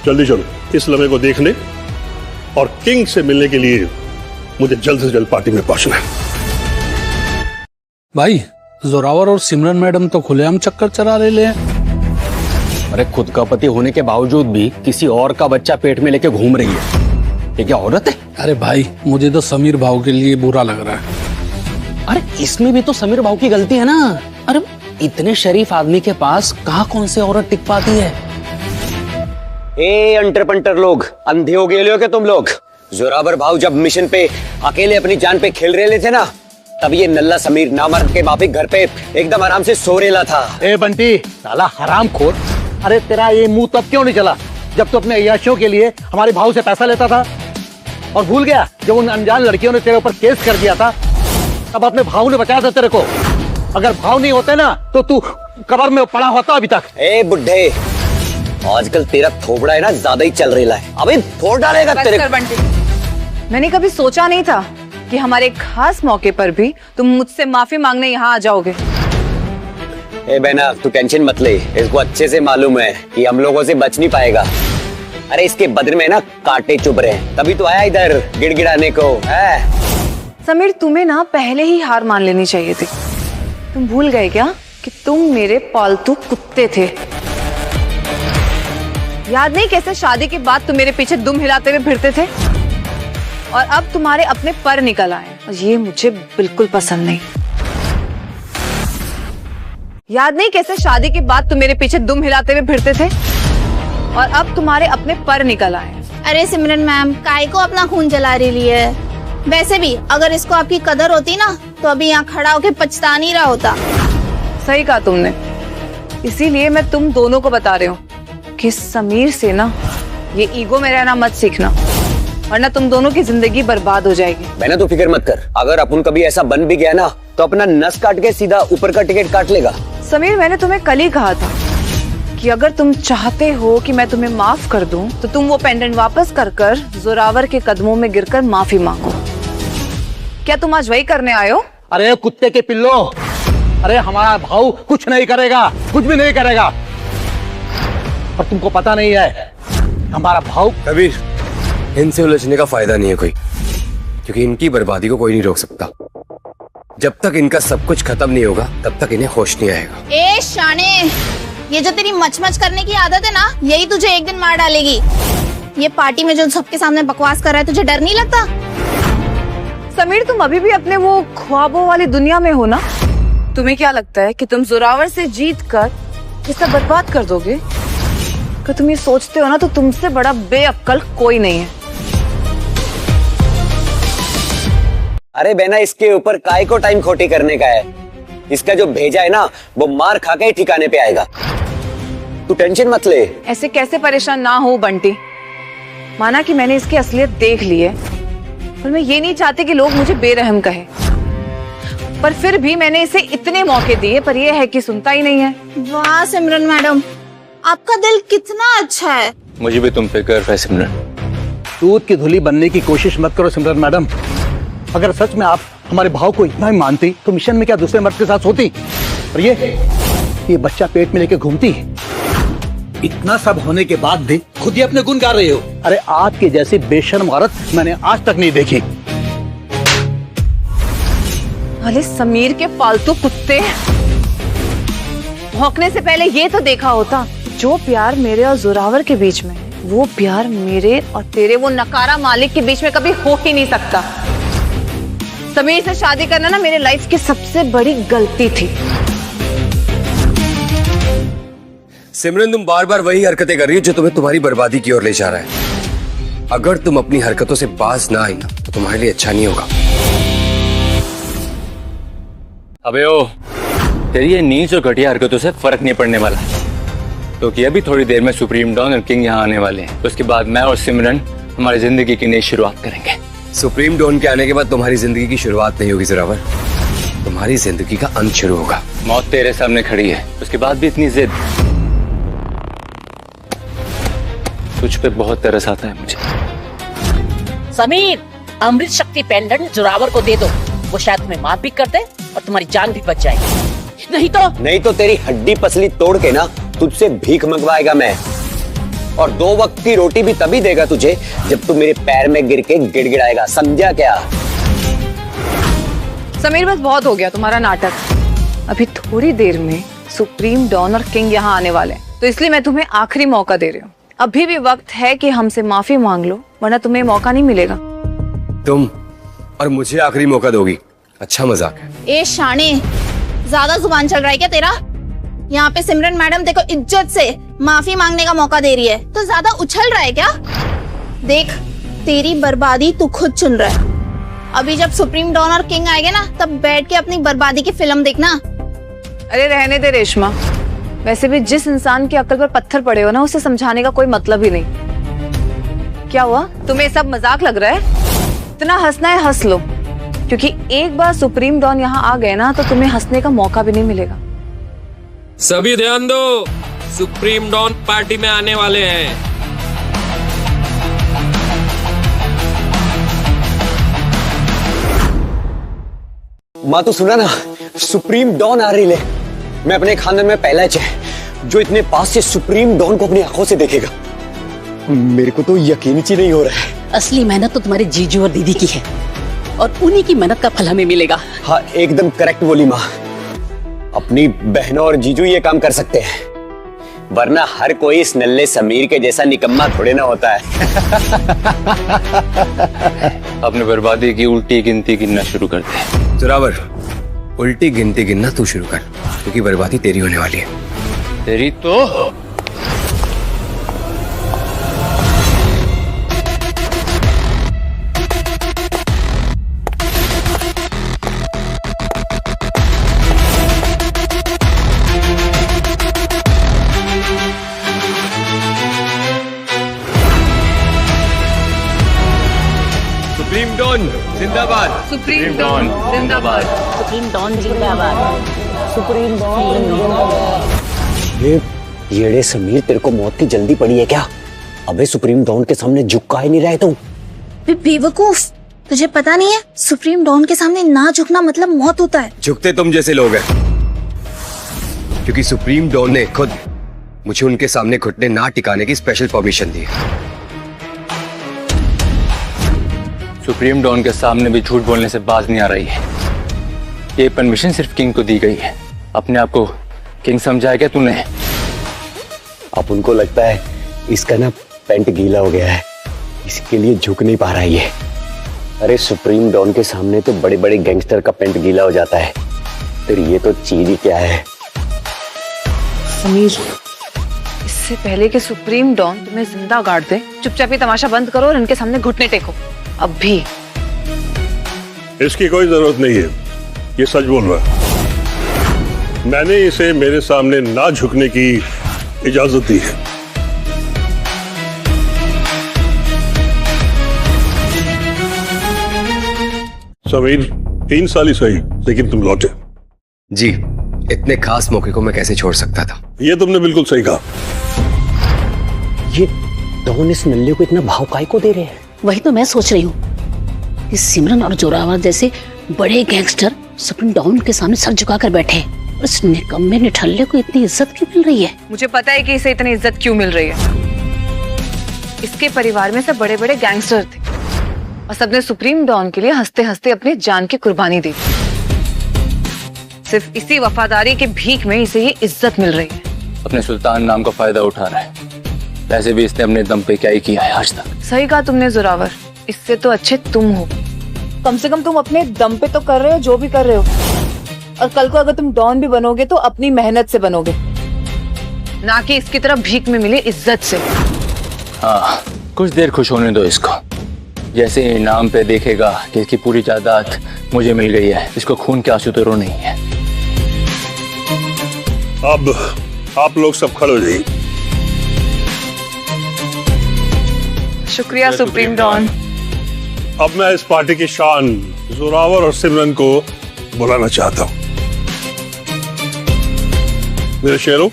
जल्दी चलो, इस लम्हे को देखने और किंग से मिलने के लिए मुझे जल्द से जल्द पार्टी में पहुंचना है। भाई, जोरावर और सिमरन मैडम तो खुलेआम चक्कर चला रहे हैं। अरे खुद का पति होने के बावजूद भी किसी और का बच्चा पेट में लेके घूम रही है, ये क्या औरत है? अरे भाई मुझे तो समीर भाव के लिए बुरा लग रहा है। अरे इसमें भी तो समीर भाव की गलती है ना। अरे इतने शरीफ आदमी के पास कहाँ कौन से औरत टिक पाती है? ए अंटर पंटर लोग, अंधे हो गए हो क्या तुम लोग? जोरावर भाव जब मिशन पे अकेले अपनी जान पे खेल रहे थे ना, तब ये नल्ला समीर नामर्द के माफिक घर पे एकदम आराम से सो रेला था। ए बंटी साला हरामखोर, अरे तेरा ये मुंह तब क्यों नहीं चला जब तू अपने अय्याशियों के लिए हमारे भाव से पैसा लेता था? और भूल गया जब उन अनजान लड़कियों ने तेरे ऊपर केस कर दिया था, तब अपने भाव ने बचाया था तेरे को। अगर भाव नहीं होते ना तो तू कब्र में पड़ा होता अभी तक। ए बुड्ढे, आजकल तेरा थोबड़ा है ना ज्यादा ही चल रहा है, अभी फोड़ डालेगा तेरे। मैंने कभी सोचा नहीं था कि हमारे खास मौके पर भी तुम मुझसे माफी मांगने यहाँ आ जाओगे। ए बहना तू टेंशन मत ले, इसको अच्छे से मालूम है कि हम लोगों से बच नहीं पाएगा। अरे इसके बदन में ना कांटे चुभ रहे हैं, तभी तो आया इधर गिड़गिड़ाने को है। समीर तुम्हें ना पहले ही हार मान लेनी चाहिए थी। तुम भूल गए क्या कि तुम मेरे पालतू कुत्ते थे? याद नहीं कैसे शादी के बाद तुम मेरे पीछे दुम हिलाते हुए फिरते थे और अब तुम्हारे अपने पर निकल आए, और ये मुझे बिल्कुल पसंद नहीं। याद नहीं कैसे शादी के बाद तुम मेरे पीछे दुम हिलाते हुए फिरते थे और अब तुम्हारे अपने पर निकल आए। अरे सिमरन मैम, काय को अपना खून जला रही है? वैसे भी अगर इसको आपकी कदर होती ना तो अभी यहाँ खड़ा होके पछता नहीं रहा होता। सही कहा तुमने, इसीलिए मैं तुम दोनों को बता रही हूँ कि समीर से ना ये ईगो में रहना मत सीखना, वरना तुम दोनों की जिंदगी बर्बाद हो जाएगी। मैंने तो फिक्र मत कर, अगर अपन कभी ऐसा बन भी गया ना तो अपना नस काट के सीधा ऊपर का टिकट काट लेगा। समीर, मैंने तुम्हें कल ही कहा था कि अगर तुम चाहते हो कि मैं तुम्हें माफ कर दूं तो तुम वो पेंडेंट वापस कर जोरावर के कदमों में गिरकर माफी मांगो। क्या तुम आज वही करने आए हो? अरे कुत्ते के पिल्लो, अरे हमारा भाव कुछ नहीं करेगा, कुछ भी नहीं करेगा। और तुमको पता नहीं है हमारा भाव। कबीर, इनसे उलझने का फायदा नहीं है कोई, क्योंकि इनकी बर्बादी को कोई नहीं रोक सकता। जब तक इनका सब कुछ खत्म नहीं होगा तब तक इन्हें होश नहीं आएगा। ए शाने, ये जो तेरी मच करने की आदत है ना, यही तुझे एक दिन मार डालेगी। ये पार्टी में जो सबके सामने बकवास कर रहा है, तुझे डर नहीं लगता? समीर, तुम अभी भी अपने वो ख्वाबों वाली दुनिया में हो ना? तुम्हें क्या लगता है कि तुम जोरावर से जीत कर ये सब बर्बाद कर दोगे? अगर तुम ये सोचते हो ना तो तुमसे बड़ा बेअक्ल कोई नहीं है। अरे बहना, इसके ऊपर काय को टाइम खोटी करने का है? इसका जो भेजा है ना वो मार खा के ही ठिकाने पे आएगा। तू टेंशन मत ले। ऐसे कैसे परेशान ना हो बंटी। माना कि मैंने इसकी असलियत देख ली है, पर मैं ये नहीं चाहती कि लोग मुझे बेरहम कहे। पर फिर भी मैंने इसे इतने मौके दिए, पर यह है कि सुनता ही नहीं है। वाह सिमरन मैडम, आपका दिल कितना अच्छा है। मुझे भी तुम पे गर्व है सिमरन। दूध की धुली बनने की कोशिश मत करो सिमरन मैडम। अगर सच में आप हमारे भाव को इतना ही मानती तो मिशन में क्या दूसरे मर्द के साथ होती? और ये बच्चा पेट में लेके घूमती। इतना सब होने के बाद भी खुद ही अपने गुण गा रहे हो। अरे आपके जैसी बेशर्म औरत मैंने आज तक नहीं देखी। अरे समीर के पालतू कुत्ते, भौंकने से पहले ये तो देखा होता जो प्यार मेरे और जोरावर के बीच में, वो प्यार मेरे और तेरे वो नकारा मालिक के बीच में कभी हो ही नहीं सकता। समीर से शादी करना ना मेरे लाइफ की सबसे बड़ी गलती थी। सिमरन, तुम बार बार वही हरकतें कर रही हो जो तुम्हें तुम्हारी बर्बादी की ओर ले जा रहा है। अगर तुम अपनी हरकतों से बाज ना आई ना तो तुम्हारे लिए अच्छा नहीं होगा। अबे ओ, तेरी ये नीच और घटिया हरकतों से फर्क नहीं पड़ने वाला, क्योंकि अभी थोड़ी देर में सुप्रीम डॉन और किंग यहाँ आने वाले हैं। उसके बाद मैं और सिमरन हमारी जिंदगी की नई शुरुआत करेंगे। सुप्रीम डॉन के आने के बाद तुम्हारी जिंदगी की शुरुआत नहीं होगी जोरावर, तुम्हारी जिंदगी का अंत शुरू होगा। मौत तेरे सामने खड़ी है, उसके बाद भी इतनी जिद। तुझ पे बहुत तरस आता है मुझे। समीर, अमृत शक्ति पेंडेंट जोरावर को दे दो, वो शायद तुम्हें माफ भी कर दे और तुम्हारी जान भी बच जाएगी। नहीं तो तेरी हड्डी पसली तोड़ के ना तुझसे भीख मंगवाएगा मैं, और 2 वक्त की रोटी भी तभी देगा तुझे जब तू मेरे पैर में गिर के गिड़गिड़ाएगा, समझा क्या? समीर, बस बहुत हो गया तुम्हारा नाटक। अभी थोड़ी देर में सुप्रीम डॉन और किंग यहाँ आने वाले हैं, तो इसलिए मैं तुम्हें आखिरी मौका दे रही हूँ। अभी भी वक्त है कि हमसे माफी मांग लो, वरना तुम्हें मौका नहीं मिलेगा। तुम और मुझे आखिरी मौका दोगी? अच्छा मजाक है। ए शाने, ज्यादा जुबान चल रहा है क्या तेरा? यहाँ पे सिमरन मैडम देखो इज्जत से माफी मांगने का मौका दे रही है, तो ज्यादा उछल रहा है क्या? देख, तेरी बर्बादी तू खुद चुन रहा है। अभी जब सुप्रीम डॉन और किंग आएंगे ना, तब बैठ के अपनी बर्बादी की फिल्म देखना। अरे रहने दे रेशमा, वैसे भी जिस इंसान की अक्ल पर पत्थर पड़े हो ना, उसे समझाने का कोई मतलब ही नहीं। क्या हुआ, तुम्हें सब मजाक लग रहा है? इतना हंसना है हंस लो, क्योंकि एक बार सुप्रीम डॉन यहाँ आ गए ना, तो तुम्हें हंसने का मौका भी नहीं मिलेगा। सभी ध्यान दो, सुप्रीम डॉन पार्टी में आने वाले हैं। माँ तो सुना ना, सुप्रीम डॉन आ रही है। मैं अपने खानदान में पहला है जो इतने पास से सुप्रीम डॉन को अपनी आंखों से देखेगा। मेरे को तो यकीन ही नहीं हो रहा है। असली मेहनत तो तुम्हारे जीजू और दीदी की है, और उन्हीं की मेहनत का फल हमें मिलेगा। हाँ, एकदम करेक्ट बोली माँ। अपनी बहनों और जीजू ये काम कर सकते हैं, वरना हर कोई इस नल्ले समीर के जैसा निकम्मा थोड़े ना होता है। अपने बर्बादी की उल्टी गिनती गिनना शुरू कर दे। जोरावर, उल्टी गिनती गिनना तू शुरू कर, क्योंकि बर्बादी तेरी होने वाली है। तेरी तो सुप्रीम डॉन जिंदाबाद। सुप्रीम डॉन जिंदाबाद। सुप्रीम डॉन जिंदाबाद। सुप्रीम डॉन जिंदाबाद। येड़े समीर, तेरे को मौत की जल्दी पड़ी है क्या? अबे सुप्रीम डॉन के सामने झुक काहे नहीं रहे तुम? बेवकूफ, तुझे पता नहीं है सुप्रीम डॉन के सामने ना झुकना मतलब मौत होता है। झुकते तुम जैसे लोग हैं, क्योंकि सुप्रीम डॉन ने खुद मुझे उनके सामने घुटने ना टिकाने की स्पेशल परमिशन दी है। सुप्रीम डॉन के सामने भी झूठ बोलने से बाज नहीं आ रही है। ये परमिशन सिर्फ किंग को दी गई है। अपने आप को किंग समझा है क्या तूने? अब उनको लगता है इसका ना पैंट गीला हो गया है, इसके लिए झुक नहीं पा रहा है ये। अरे सुप्रीम डॉन के सामने तो बड़े बड़े गैंगस्टर का पैंट गीला हो जाता है, फिर ये तो चीज ही क्या है। समीर, इससे पहले कि सुप्रीम डॉन तुम्हें जिंदा गाड़ दे, चुपचाप ये तमाशा बंद करो और इनके सामने घुटने टेको। अब भी इसकी कोई जरूरत नहीं है, ये सच बोल रहा है। मैंने इसे मेरे सामने ना झुकने की इजाजत दी है। समीर, 3 साल ही सही, लेकिन तुम लौटे। जी, इतने खास मौके को मैं कैसे छोड़ सकता था? ये तुमने बिल्कुल सही कहा। ये डॉन इस नल्ले को इतना भाव काहे को दे रहे हैं? वही तो मैं सोच रही हूँ कि सिमरन और जोरावर जैसे बड़े गैंगस्टर सुप्रीम डॉन के सामने सर झुकाकर बैठे, उस निकम्मे निठल्ले को इतनी इज्जत क्यों मिल रही है? मुझे पता है कि इसे इतनी इज्जत क्यों मिल रही है। इसके परिवार में सब बड़े बड़े गैंगस्टर थे और सबने सुप्रीम डॉन के लिए हंसते हंसते अपनी जान की कुर्बानी दी। सिर्फ इसी वफादारी के भीख में इसे ये इज्जत मिल रही है। अपने सुल्तान नाम का फायदा उठा रहा है। वैसे भी इसने अपने दम पे क्या ही किया है आज तक। सही कहा तुमने जोरावर, इससे तो अच्छे तुम हो। कम से कम तुम अपने दम पे तो कर रहे हो जो भी कर रहे हो, और कल को अगर तुम डॉन भी बनोगे तो अपनी मेहनत से बनोगे, ना कि इसकी तरह भीख में मिली इज्जत से। हाँ, कुछ देर खुश होने दो इसको। जैसे इनाम पे देखेगा कि इसकी पूरी जायदाद मुझे मिल गई है, इसको खून के आंसू तो रो नहीं है। अब आप लोग सब खड़े हो जाइए। शुक्रिया सुप्रीम डॉन। अब मैं इस पार्टी की शान जोरावर और सिमरन को बुलाना चाहता हूं। मेरे शेरों,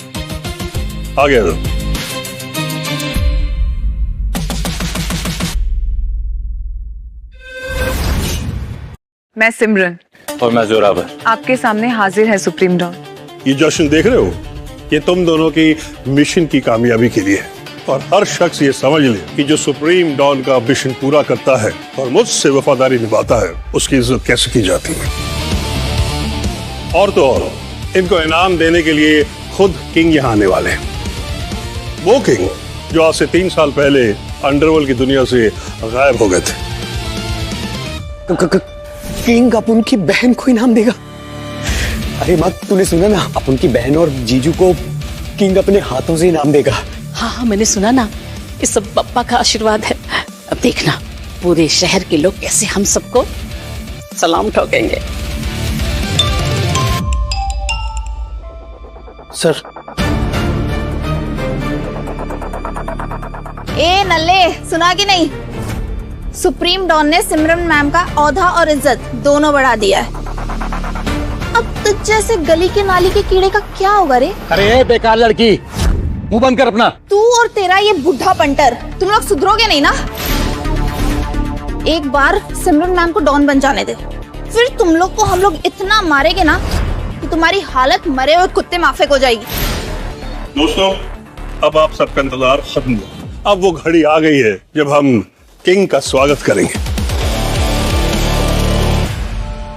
आगे आ जाओ। मैं सिमरन और मैं जोरावर आपके सामने हाजिर है सुप्रीम डॉन। ये जश्न देख रहे हो, ये तुम दोनों की मिशन की कामयाबी के लिए है। और हर शख्स ये समझ ले कि जो सुप्रीम डॉन का मिशन पूरा करता है और मुझसे वफादारी निभाता है, उसकी इज्जत कैसे की जाती है। और तो और, इनको इनाम देने के लिए खुद किंग यहाँ आने वाले हैं। वो किंग जो आज से 3 साल पहले अंडरवर्ल्ड की दुनिया से गायब हो गए थे। किंग अब उनकी बहन को इनाम देगा? अरे माँ, तूने सुना ना, अब उनकी बहन और जीजू को किंग अपने हाथों से इनाम देगा। हाँ, मैंने सुना ना, ये सब पप्पा का आशीर्वाद है। अब देखना पूरे शहर के लोग कैसे हम सबको सलाम ठोकेंगे। सर। ए नल्ले, सुना कि नहीं? सुप्रीम डॉन ने सिमरन मैम का औधा और इज्जत दोनों बढ़ा दिया है। अब तुझ जैसे गली के नाली के कीड़े का क्या होगा रे? अरे बेकार लड़की, मुंह बंद कर अपना। तू और तेरा ये बुढ़ा पंटर, तुम लोग सुधरोगे नहीं ना? एक बार सिमरन मैम को डॉन बन जाने दे, फिर तुम लोग को हम लोग इतना मारेंगे ना कि तुम्हारी हालत मरे हुए कुत्ते माफिक हो जाएगी। दोस्तों, अब आप सबका इंतजार खत्म हो। अब वो घड़ी आ गई है जब हम किंग का स्वागत करेंगे।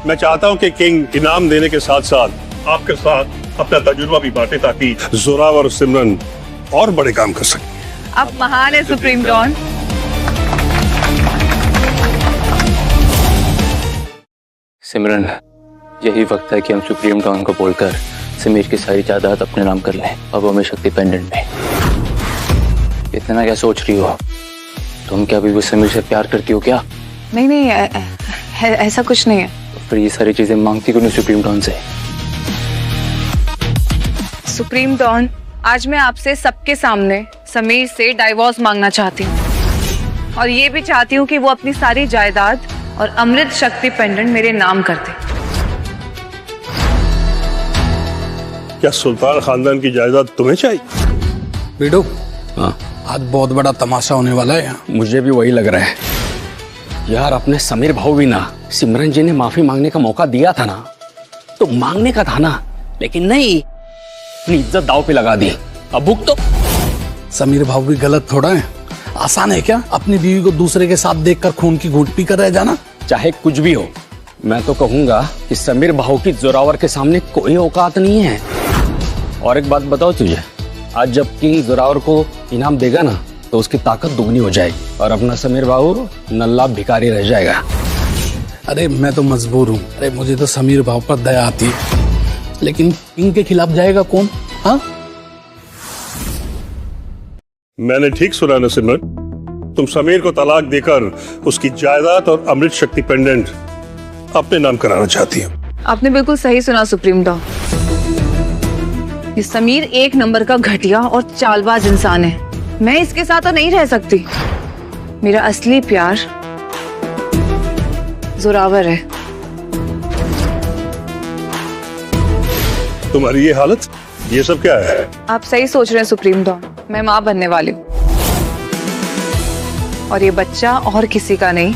मैं चाहता हूं कि किंग इनाम देने के साथ साथ आपके साथ अपना तजुर्बा भी बांटे, ताकि जोरावर और सिमरन और बड़े काम कर सकें। आप महान है सुप्रीम डॉन। सिमरन, यही वक्त है कि हम सुप्रीम डॉन को बोलकर समीर की सारी जायदाद अपने नाम कर लें। अब हमें शक्ति पेंडेंट में। इतना क्या सोच रही हो? तुम क्या अभी भी समीर से प्यार करती हो क्या? नहीं, ऐसा कुछ नहीं है। तो फिर ये सारी चीजें मांगती क्यों नहीं सुप्रीम डॉन से? सुप्रीम डॉन, आज मैं आपसे सबके सामने समीर से डाइवोर्स मांगना चाहती हूँ, और ये भी चाहती हूँ कि वो अपनी सारी जायदाद और अमृत शक्ति पेंडेंट मेरे नाम कर दे। क्या सुल्तान खानदान की जायदाद तुम्हें चाहिए? बेटो, आज बहुत बड़ा तमाशा होने वाला है यहाँ। मुझे भी वही लग रहा है यार। अपने समीर भाऊ भी ना सिमरन जी ने माफी मांगने का मौका दिया था ना, तो मांगने का था ना, लेकिन नहीं, अपनी इज्जत दाव पे लगा दी। अब भुग तो। समीर भाऊ भी गलत थोड़ा है। आसान है क्या अपनी बीवी को दूसरे के साथ देखकर खून की घूंट पीकर रह जाना? चाहे कुछ भी हो, मैं तो कहूंगा कि समीर भाऊ की जोरावर के सामने कोई औकात नहीं है। और एक बात बताओ तुझे, आज जब किंग जोरावर को इनाम देगा ना, तो उसकी ताकत दुगनी हो जाएगी और अपना समीर भाऊ नल्ला भिखारी रह जाएगा। अरे मैं तो मजबूर हूँ। अरे मुझे तो समीर भाऊ पर दया आती है, लेकिन किंग के खिलाफ जाएगा कौन? हाँ, मैंने ठीक सुना ना सिमरन? तुम समीर को तलाक देकर उसकी जायदाद और अमृत शक्ति पेंडेंट अपने नाम कराना चाहती हो। आपने बिल्कुल सही सुना सुप्रीम डॉन। ये समीर एक नंबर का घटिया और चालबाज इंसान है। मैं इसके साथ तो नहीं रह सकती। मेरा असली प्यार जोरावर है। तुम्हारी ये हालत, ये सब क्या है? आप सही सोच रहे हैं सुप्रीम डॉन। मैं माँ बनने वाली हूँ, और ये बच्चा और किसी का नहीं,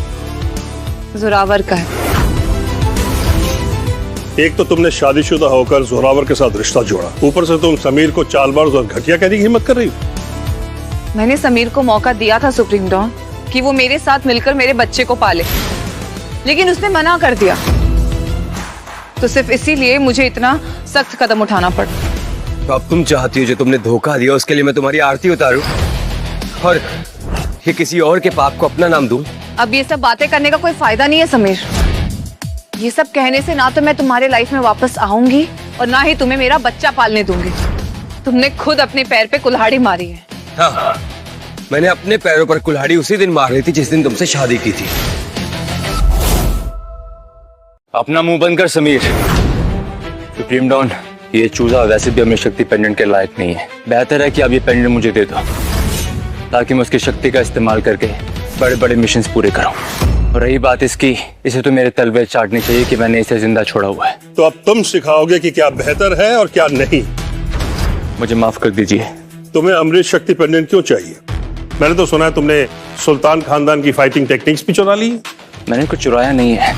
जोरावर का है। एक तो तुमने शादीशुदा होकर जोरावर के साथ रिश्ता जोड़ा, ऊपर से तुम समीर को चालबाज और घटिया कहने की हिम्मत कर रही हो। मैंने समीर को मौका दिया था सुप्रीम डॉन कि वो मेरे साथ मिलकर मेरे बच्चे को पाले, लेकिन उसने मना कर दिया। तो सिर्फ इसीलिए मुझे इतना सख्त कदम उठाना पड़ा। तो अब तुम चाहती हो जो तुमने धोखा दिया उसके लिए मैं तुम्हारी आरती उतारूं और ये किसी और के पाप को अपना नाम दूं? अब ये सब बातें करने का कोई फायदा नहीं है समीर। ये सब कहने से ना तो मैं तुम्हारे लाइफ में वापस आऊंगी और ना ही तुम्हें मेरा बच्चा पालने दूंगी। तुमने खुद अपने पैर पे कुल्हाड़ी मारी है। हाँ, मैंने अपने पैरों पर कुल्हाड़ी उसी दिन मार रही थी जिस दिन तुमसे शादी की थी। अपना मुंह बंद कर समीर। सुप्रीम डॉन, ये चूजा वैसे भी हमें शक्ति पेंडेंट के लायक नहीं है। बेहतर है कि आप ये पेंडेंट मुझे दे दो, ताकि मैं उसकी शक्ति का इस्तेमाल करके बड़े बड़े मिशंस पूरे करूं। और रही बात इसकी, इसे तो मेरे तलवे चाटनी चाहिए कि मैंने इसे जिंदा छोड़ा हुआ है। तो अब तुम सिखाओगे कि क्या बेहतर है और क्या नहीं। मुझे माफ कर दीजिए। तुम्हें अमृत शक्ति पेंडेंट क्यों चाहिए? मैंने तो सुना है तुमने सुल्तान खानदान की फाइटिंग टेक्निक्स भी चुरा ली। मैंने कुछ चुराया नहीं है,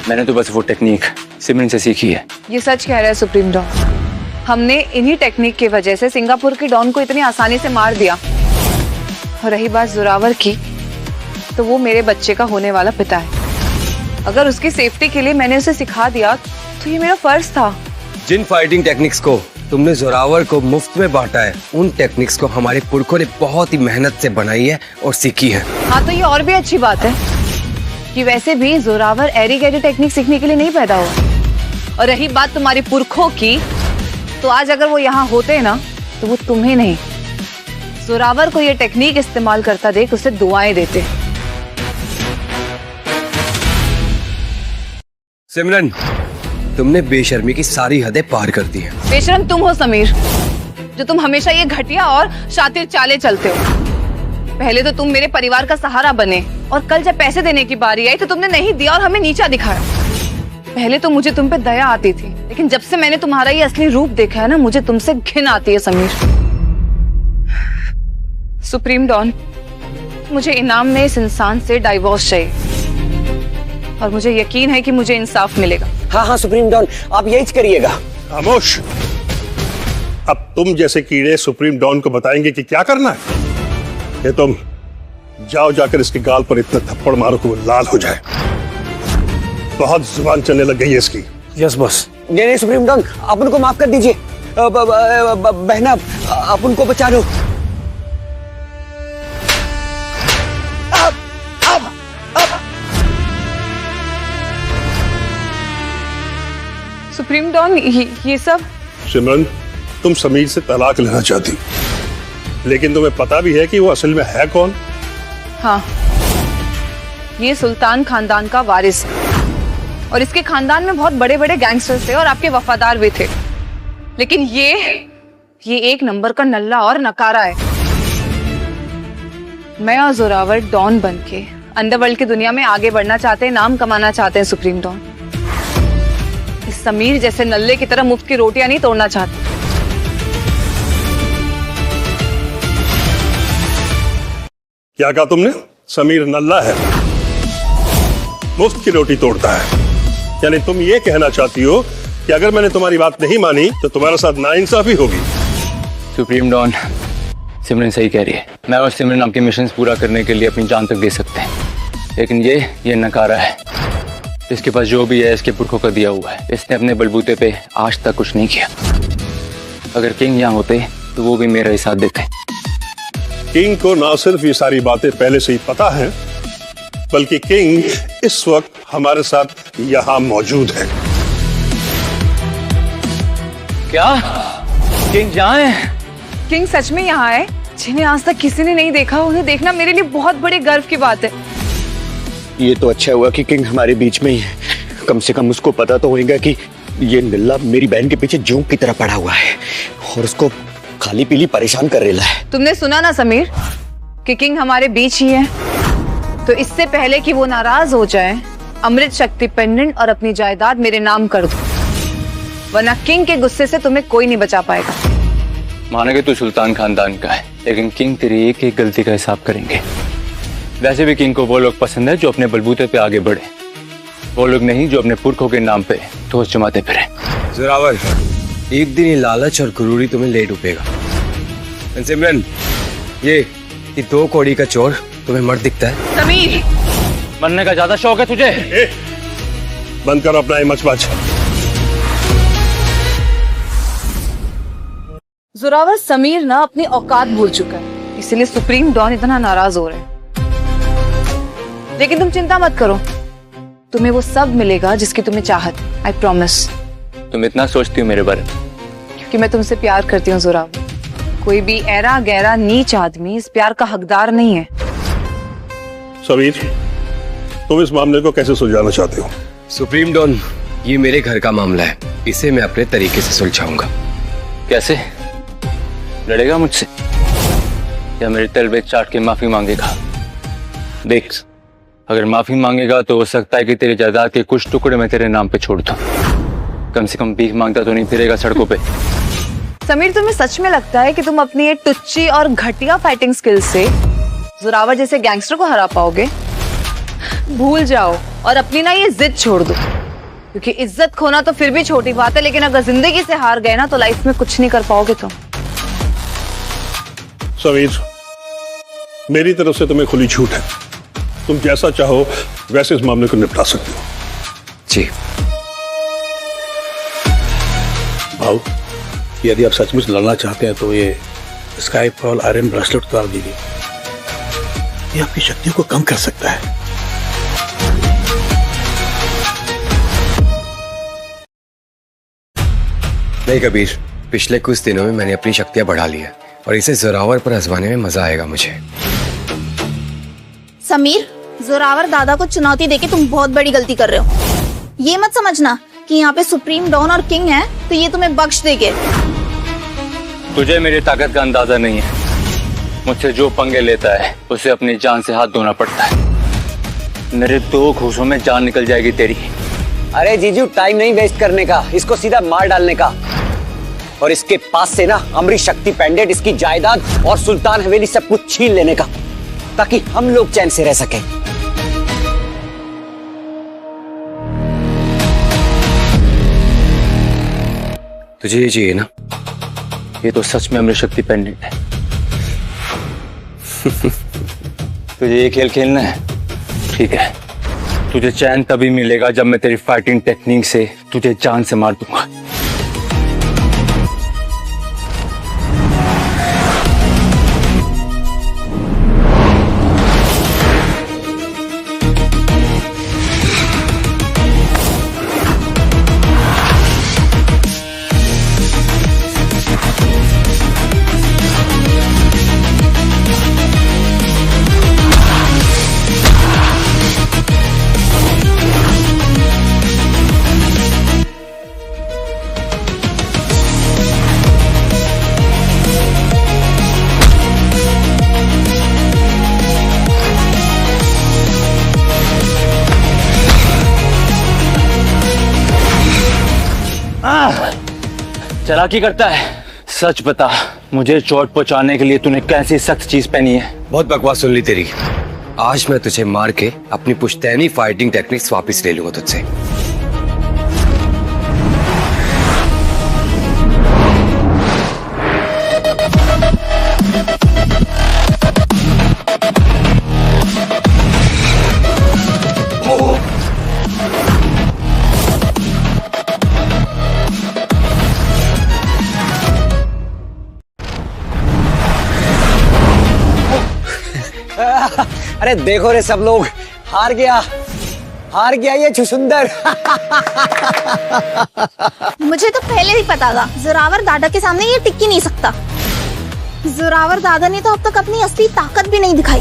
मैंने तो बस वो टेक्निक सिमरन से सीखी है। ये सच कह रहा है सुप्रीम डॉन। हमने इन्हीं टेक्निक की वजह से सिंगापुर के डॉन को इतनी आसानी से मार दिया। और रही बात जोरावर की, तो वो मेरे बच्चे का होने वाला पिता है। अगर उसकी सेफ्टी के लिए मैंने उसे सिखा दिया तो ये मेरा फर्ज था। जिन फाइटिंग टेक्निक्स को तुमने जोरावर को मुफ्त में बांटा है, उन टेक्निक्स को हमारे पुरखों ने बहुत ही मेहनत से बनाई है और सीखी है। हाँ, तो ये और भी अच्छी बात है कि वैसे भी जोरावर एरी गैरी टेक्निक सीखने के लिए नहीं पैदा हुआ। और रही बात तुम्हारे पुरखों की, तो आज अगर वो यहाँ होते ना तो वो तुम्हें नहीं, जोरावर को ये टेक्निक इस्तेमाल करता देख उसे दुआएं देते। सिमरन, तुमने बेशर्मी की सारी हदें पार कर दी हैं। बेशरम तुम हो समीर, जो तुम हमेशा ये घटिया और शातिर चाले चलते हो। पहले तो तुम मेरे परिवार का सहारा बने और कल जब पैसे देने की बारी आई तो तुमने नहीं दिया और हमें नीचा दिखाया। पहले तो मुझे तुम पे दया आती थी, लेकिन जब से मैंने तुम्हारा ये असली रूप देखा है ना, मुझे तुमसे घिन आती है समीर। सुप्रीम डॉन, मुझे इनाम में इस इंसान से डाइवोर्स चाहिए और मुझे यकीन है कि मुझे इंसाफ मिलेगा। हाँ हाँ सुप्रीम डॉन, आप यही करिएगा। खामोश। अब तुम जैसे कीड़े सुप्रीम डॉन को बताएंगे कि क्या करना है? ये तुम जाओ, जाकर इसके गाल पर इतना थप्पड़ मारो कि वो लाल हो जाए। बहुत जुबान चलने लग गई है इसकी। Yes boss. नहीं सुप्रीम डॉन, आप उनको माफ कर दीजिए। बहना, आप उनको बचा लो। सुप्रीम डॉन, ये सब? सिमरन, तुम समीर से तलाक लेना चाहती, लेकिन तुम्हें पता भी है कि वो असल में है कौन? हाँ, ये सुल्तान खानदान का वारिस है और इसके खानदान में बहुत बड़े बड़े गैंगस्टर्स थे और आपके वफादार भी थे, लेकिन ये एक नंबर का नल्ला और नकारा है। मैं और जोरावर डॉन बनके अंडरवर्ल्ड की दुनिया में आगे बढ़ना चाहते हैं, नाम कमाना चाहते हैं सुप्रीम डॉन। इस समीर जैसे नल्ले की तरह मुफ्त की रोटियां नहीं तोड़ना चाहते। क्या कहा तुमने? समीर नल्ला है, मुफ्त की रोटी तोड़ता है? यानी तुम ये कहना चाहती हो कि अगर मैंने तुम्हारी बात नहीं मानी तो तुम्हारे साथ नाइंसाफी होगी? सुप्रीम डॉन, सिमरन सही कह रही है। मैं और सिमरन आपके मिशन पूरा करने के लिए अपनी जान तक दे सकते हैं, लेकिन ये नकारा है। इसके पास जो भी है इसके पुरखों का दिया हुआ है। इसने अपने बलबूते पे आज तक कुछ नहीं किया। अगर किंग यहाँ होते तो वो भी मेरा ही साथ देते। किंग को ना सिर्फ ये सारी बातें पहले से ही पता है, बल्कि किंग इस वक्त हमारे साथ यहाँ मौजूद है। क्या किंग यहाँ है? किंग सच में यहाँ है, जिन्हें आज तक किसी ने नहीं देखा। उन्हें देखना मेरे लिए बहुत बड़े गर्व की बात है। ये तो अच्छा हुआ कि किंग हमारे बीच में ही है। कम से कम उसको पता तो होगा कि ये निल्ला मेरी बहन के पीछे जोंक की तरह पड़ा हुआ है और उसको खाली पीली परेशान कर रहा है। तुमने सुना ना समीर कि किंग हमारे बीच ही है, तो इससे पहले कि वो नाराज हो जाए, अमृत शक्ति पेंडेंट और अपनी जायदाद मेरे नाम कर दो, वरना किंग के गुस्से से तुम्हें कोई नहीं बचा पाएगा। मानेंगे तू सुल्तान खानदान का है, लेकिन किंग तेरी एक एक गलती का हिसाब करेंगे। वैसे भी किंग को वो लोग पसंद है जो अपने बलबूते पे आगे बढ़े, वो लोग नहीं जो अपने पुरखों के नाम पे ठोस जमाते फिरे। जोरावर, एक दिन ये लालच और गुरूरी तुम्हें ले डूबेगा। सिमरन, ये 2 कौड़ी का चोर तुम्हें मर्द दिखता है? समीर, मरने का ज्यादा शौक है तुझे? बंद करो अपना मचमच। जोरावर, समीर ना अपनी औकात भूल चुका है, इसलिए सुप्रीम डॉन इतना नाराज हो रहे हैं। लेकिन तुम चिंता मत करो, तुम्हें वो सब मिलेगा जिसकी तुम्हें चाहत है। I promise. तुम इतना सोचती हो मेरे बारे में? क्योंकि मैं तुमसे प्यार करती हूँ जोरावर। कोई भी ऐरा गहरा नीच आदमी इस प्यार का हकदार नहीं है। समीर, तुम इस मामले को कैसे सुलझाना चाहते हो? सुप्रीम डॉन, ये मेरे घर का मामला है, इसे मैं अपने तरीके से सुलझाऊंगा। कैसे? लड़ेगा मुझसे या मेरे तलबे चाट के माफी मांगेगा? देख, अगर माफी मांगेगा तो हो सकता है कि तेरी जायदाद के कुछ टुकड़े मैं तेरे नाम पे छोड़ दूं। कम से कम भीख मांगता तो नहीं फिरेगा सड़कों पे। समीर, तुम्हें सच में लगता है कि तुम अपनी ये टुच्ची और घटिया फाइटिंग स्किल्स से जोरावर जैसे गैंगस्टर को हरा पाओगे? भूल जाओ और अपनी ना ये जिद छोड़ दो, क्योंकि इज्जत खोना तो फिर भी छोटी बात है, लेकिन अगर जिंदगी से हार गए ना तो लाइफ में कुछ नहीं कर पाओगे तुम। समीर, मेरी तरफ से तुम्हें खुली छूट है, तुम जैसा चाहो वैसे इस मामले को निपटा सकते हो। जी। भाऊ, यदि आप सचमुच लड़ना चाहते हैं तो ये स्काई पर्ल आयरन ब्रेसलेट उतार दीजिए। ये आपकी शक्तियों को कम कर सकता है। नहीं कबीर, पिछले कुछ दिनों में मैंने अपनी शक्तियां बढ़ा ली है और इसे जोरावर पर आजमाने में मजा आएगा मुझे। समीर, जोरावर दादा को चुनौती देके तुम बहुत बड़ी गलती कर रहे हो। ये मत समझना कि यहाँ पे सुप्रीम डॉन और किंग है तो ये तुम्हें बख्श देंगे। तुझे मेरी ताकत का अंदाजा नहीं है। मुझसे जो पंगे लेता है उसे अपनी जान से हाथ धोना पड़ता है। मेरे 2 घूंसों में जान निकल जाएगी तेरी। अरे जीजू, टाइम नहीं वेस्ट करने का, इसको सीधा मार डालने का। और इसके पास से ना अमरीश शक्ति पेंडेंट, इसकी जायदाद और सुल्तान हवेली सब कुछ छीन लेने का, ताकि हम लोग चैन से रह सकें। तुझे ये चाहिए ना? ये तो सच में अमरीश शक्ति पेंडेंट है। तुझे ये खेल खेलना है? ठीक है, तुझे चैन तभी मिलेगा जब मैं तेरी फाइटिंग टेक्निक से तुझे जान से मार दूंगा। चालाकी करता है। सच बता, मुझे चोट पहुंचाने के लिए तूने कैसी सख्त चीज पहनी है? बहुत बकवास सुन ली तेरी। आज मैं तुझे मार के अपनी पुश्तैनी फाइटिंग टेक्निक्स वापस ले लूंगा तुझसे। अरे देखो रे सब लोग, हार गया ये छुछुंदर। मुझे तो पहले ही पता था जोरावर दादा के सामने ये टिक ही नहीं सकता। जोरावर दादा ने तो अब तक अपनी असली ताकत भी नहीं दिखाई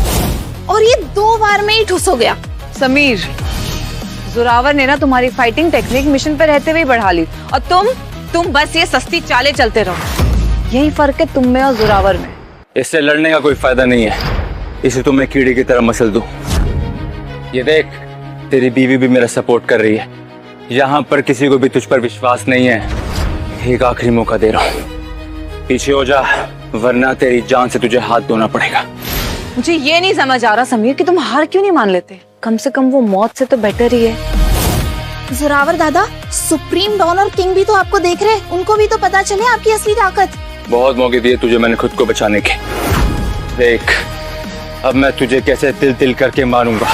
और ये 2 बार में ही ठुस हो गया। समीर, जोरावर ने ना तुम्हारी फाइटिंग टेक्निक मिशन पे रहते हुए बढ़ा ली और तुम बस ये सस्ती चालें चलते रहो। यही फर्क है तुम में और जोरावर में। इससे लड़ने का कोई फायदा नहीं है। इसे तो मैं कीड़े की तरह मसल दूं। ये देख, तेरी बीवी भी मेरा सपोर्ट कर रही है। यहाँ पर किसी को भी तुझ पर विश्वास नहीं है। एक आखिरी मौका दे रहा हूँ, पीछे हो जा, वरना तेरी जान से तुझे हाथ धोना पड़ेगा। मुझे ये नहीं समझ आ रहा समीर कि तुम हार क्यों नहीं मान लेते। कम से कम वो मौत से तो बेटर ही है। जोरावर दादा, सुप्रीम डॉन और किंग भी तो आपको देख रहे, उनको भी तो पता चले आपकी असली ताकत। बहुत मौके दिए तुझे मैंने खुद को बचाने के। देख, अब मैं तुझे कैसे तिल तिल करके मारूंगा।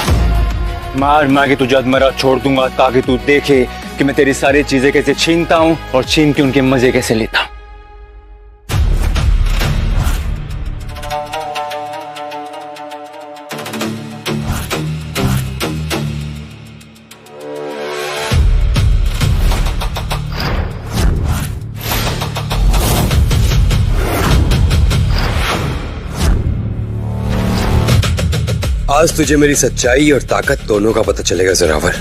मार के तुझे अधमरा छोड़ दूंगा, ताकि तू देखे कि मैं तेरी सारी चीजें कैसे छीनता हूं और छीन के उनके मजे कैसे लेता हूं। आज तुझे मेरी सच्चाई और ताकत दोनों का पता चलेगा जोरावर।